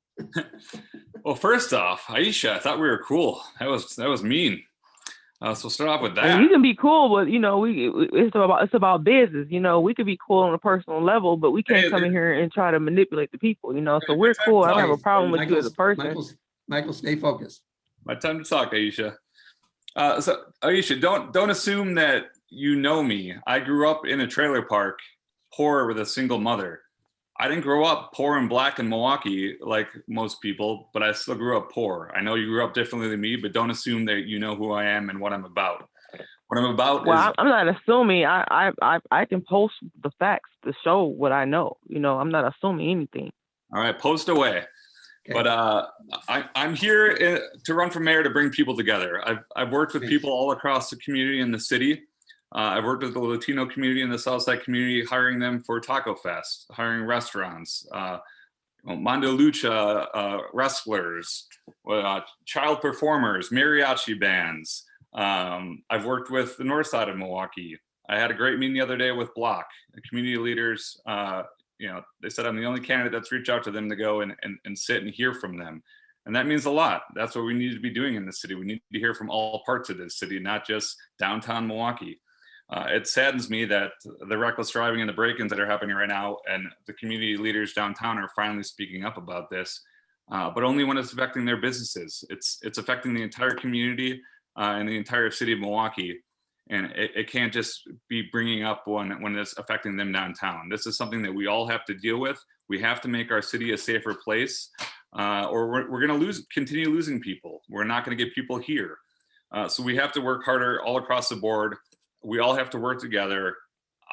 Well, first off, Aisha, I thought we were cool. That was mean. So start off with And that. you can be cool, but it's about business. We could be cool on a personal level, but we can't come in here and try to manipulate the people. So we're cool. I don't have a problem with you as a person. Michael, stay focused. My time to talk, Aisha. So Aisha, don't assume that you know me. I grew up in a trailer park, poor with a single mother. I didn't grow up poor and black in Milwaukee like most people, but I still grew up poor. I know you grew up differently than me, but don't assume that you know who I am and what I'm about. What I'm about Well, is... I'm not assuming. I can post the facts to show what I know. I'm not assuming anything. All right, post away. Okay. But I'm here to run for mayor to bring people together. I've worked with people all across the community in the city. I've worked with the Latino community and the Southside community, hiring them for Taco Fest, hiring restaurants, Mondo Lucha wrestlers, child performers, mariachi bands. I've worked with the north side of Milwaukee. I had a great meeting the other day with Block, the community leaders. They said I'm the only candidate that's reached out to them to go and sit and hear from them. And that means a lot. That's what we need to be doing in the city. We need to hear from all parts of this city, not just downtown Milwaukee. It saddens me that the reckless driving and the break-ins that are happening right now and the community leaders downtown are finally speaking up about this, but only when it's affecting their businesses. It's affecting the entire community and the entire city of Milwaukee. And it can't just be bringing up when it's affecting them downtown. This is something that we all have to deal with. We have to make our city a safer place, or we're going to continue losing people. We're not going to get people here. So we have to work harder all across the board. We all have to work together.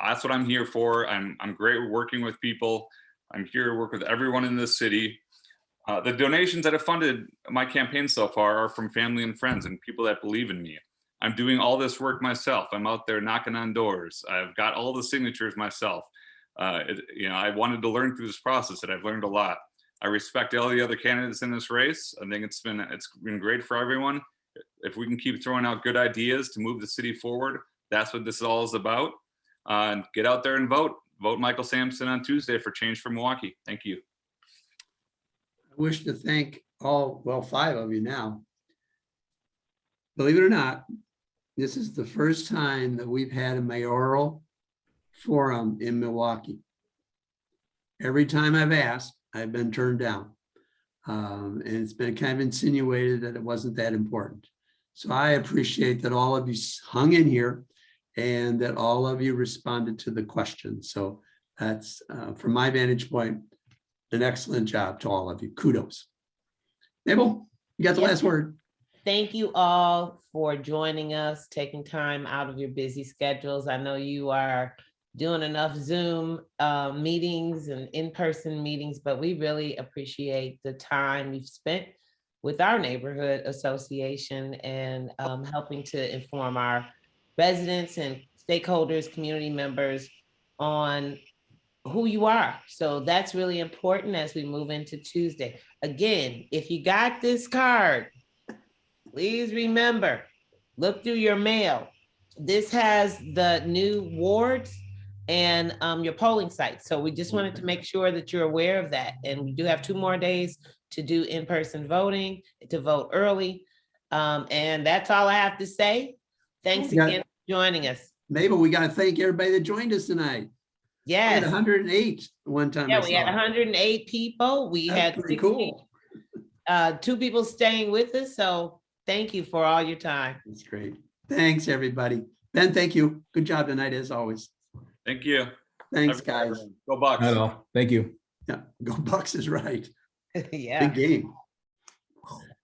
That's what I'm here for. I'm great with working with people. I'm here to work with everyone in this city. The donations that have funded my campaign so far are from family and friends and people that believe in me. I'm doing all this work myself. I'm out there knocking on doors. I've got all the signatures myself. I wanted to learn through this process, and I've learned a lot. I respect all the other candidates in this race. I think it's been great for everyone. If we can keep throwing out good ideas to move the city forward, that's what this all is about. And get out there and vote. Vote Michael Sampson on Tuesday for Change for Milwaukee. Thank you. I wish to thank five of you now. Believe it or not, this is the first time that we've had a mayoral forum in Milwaukee. Every time I've asked, I've been turned down. And it's been kind of insinuated that it wasn't that important. So I appreciate that all of you hung in here and that all of you responded to the question. So that's, from my vantage point, an excellent job to all of you. Kudos. Mabel, you got the last word. Thank you all for joining us, taking time out of your busy schedules. I know you are doing enough Zoom meetings and in-person meetings, but we really appreciate the time you've spent with our neighborhood association and helping to inform our residents and stakeholders, community members on who you are. So that's really important as we move into Tuesday. Again, if you got this card, please remember, look through your mail. This has the new wards and your polling sites. So we just wanted to make sure that you're aware of that. And we do have 2 more days to do in-person voting, to vote early. And that's all I have to say. Thanks again for joining us. Mabel, we got to thank everybody that joined us tonight. Yes. We had 108 one time. Yeah, we had 108 people. We had pretty cool. 2 people staying with us. So thank you for all your time. That's great. Thanks, everybody. Ben, thank you. Good job tonight, as always. Thank you. Thanks, guys. Go Bucks. Thank you. Yeah, go Bucks is right. Yeah. Big game.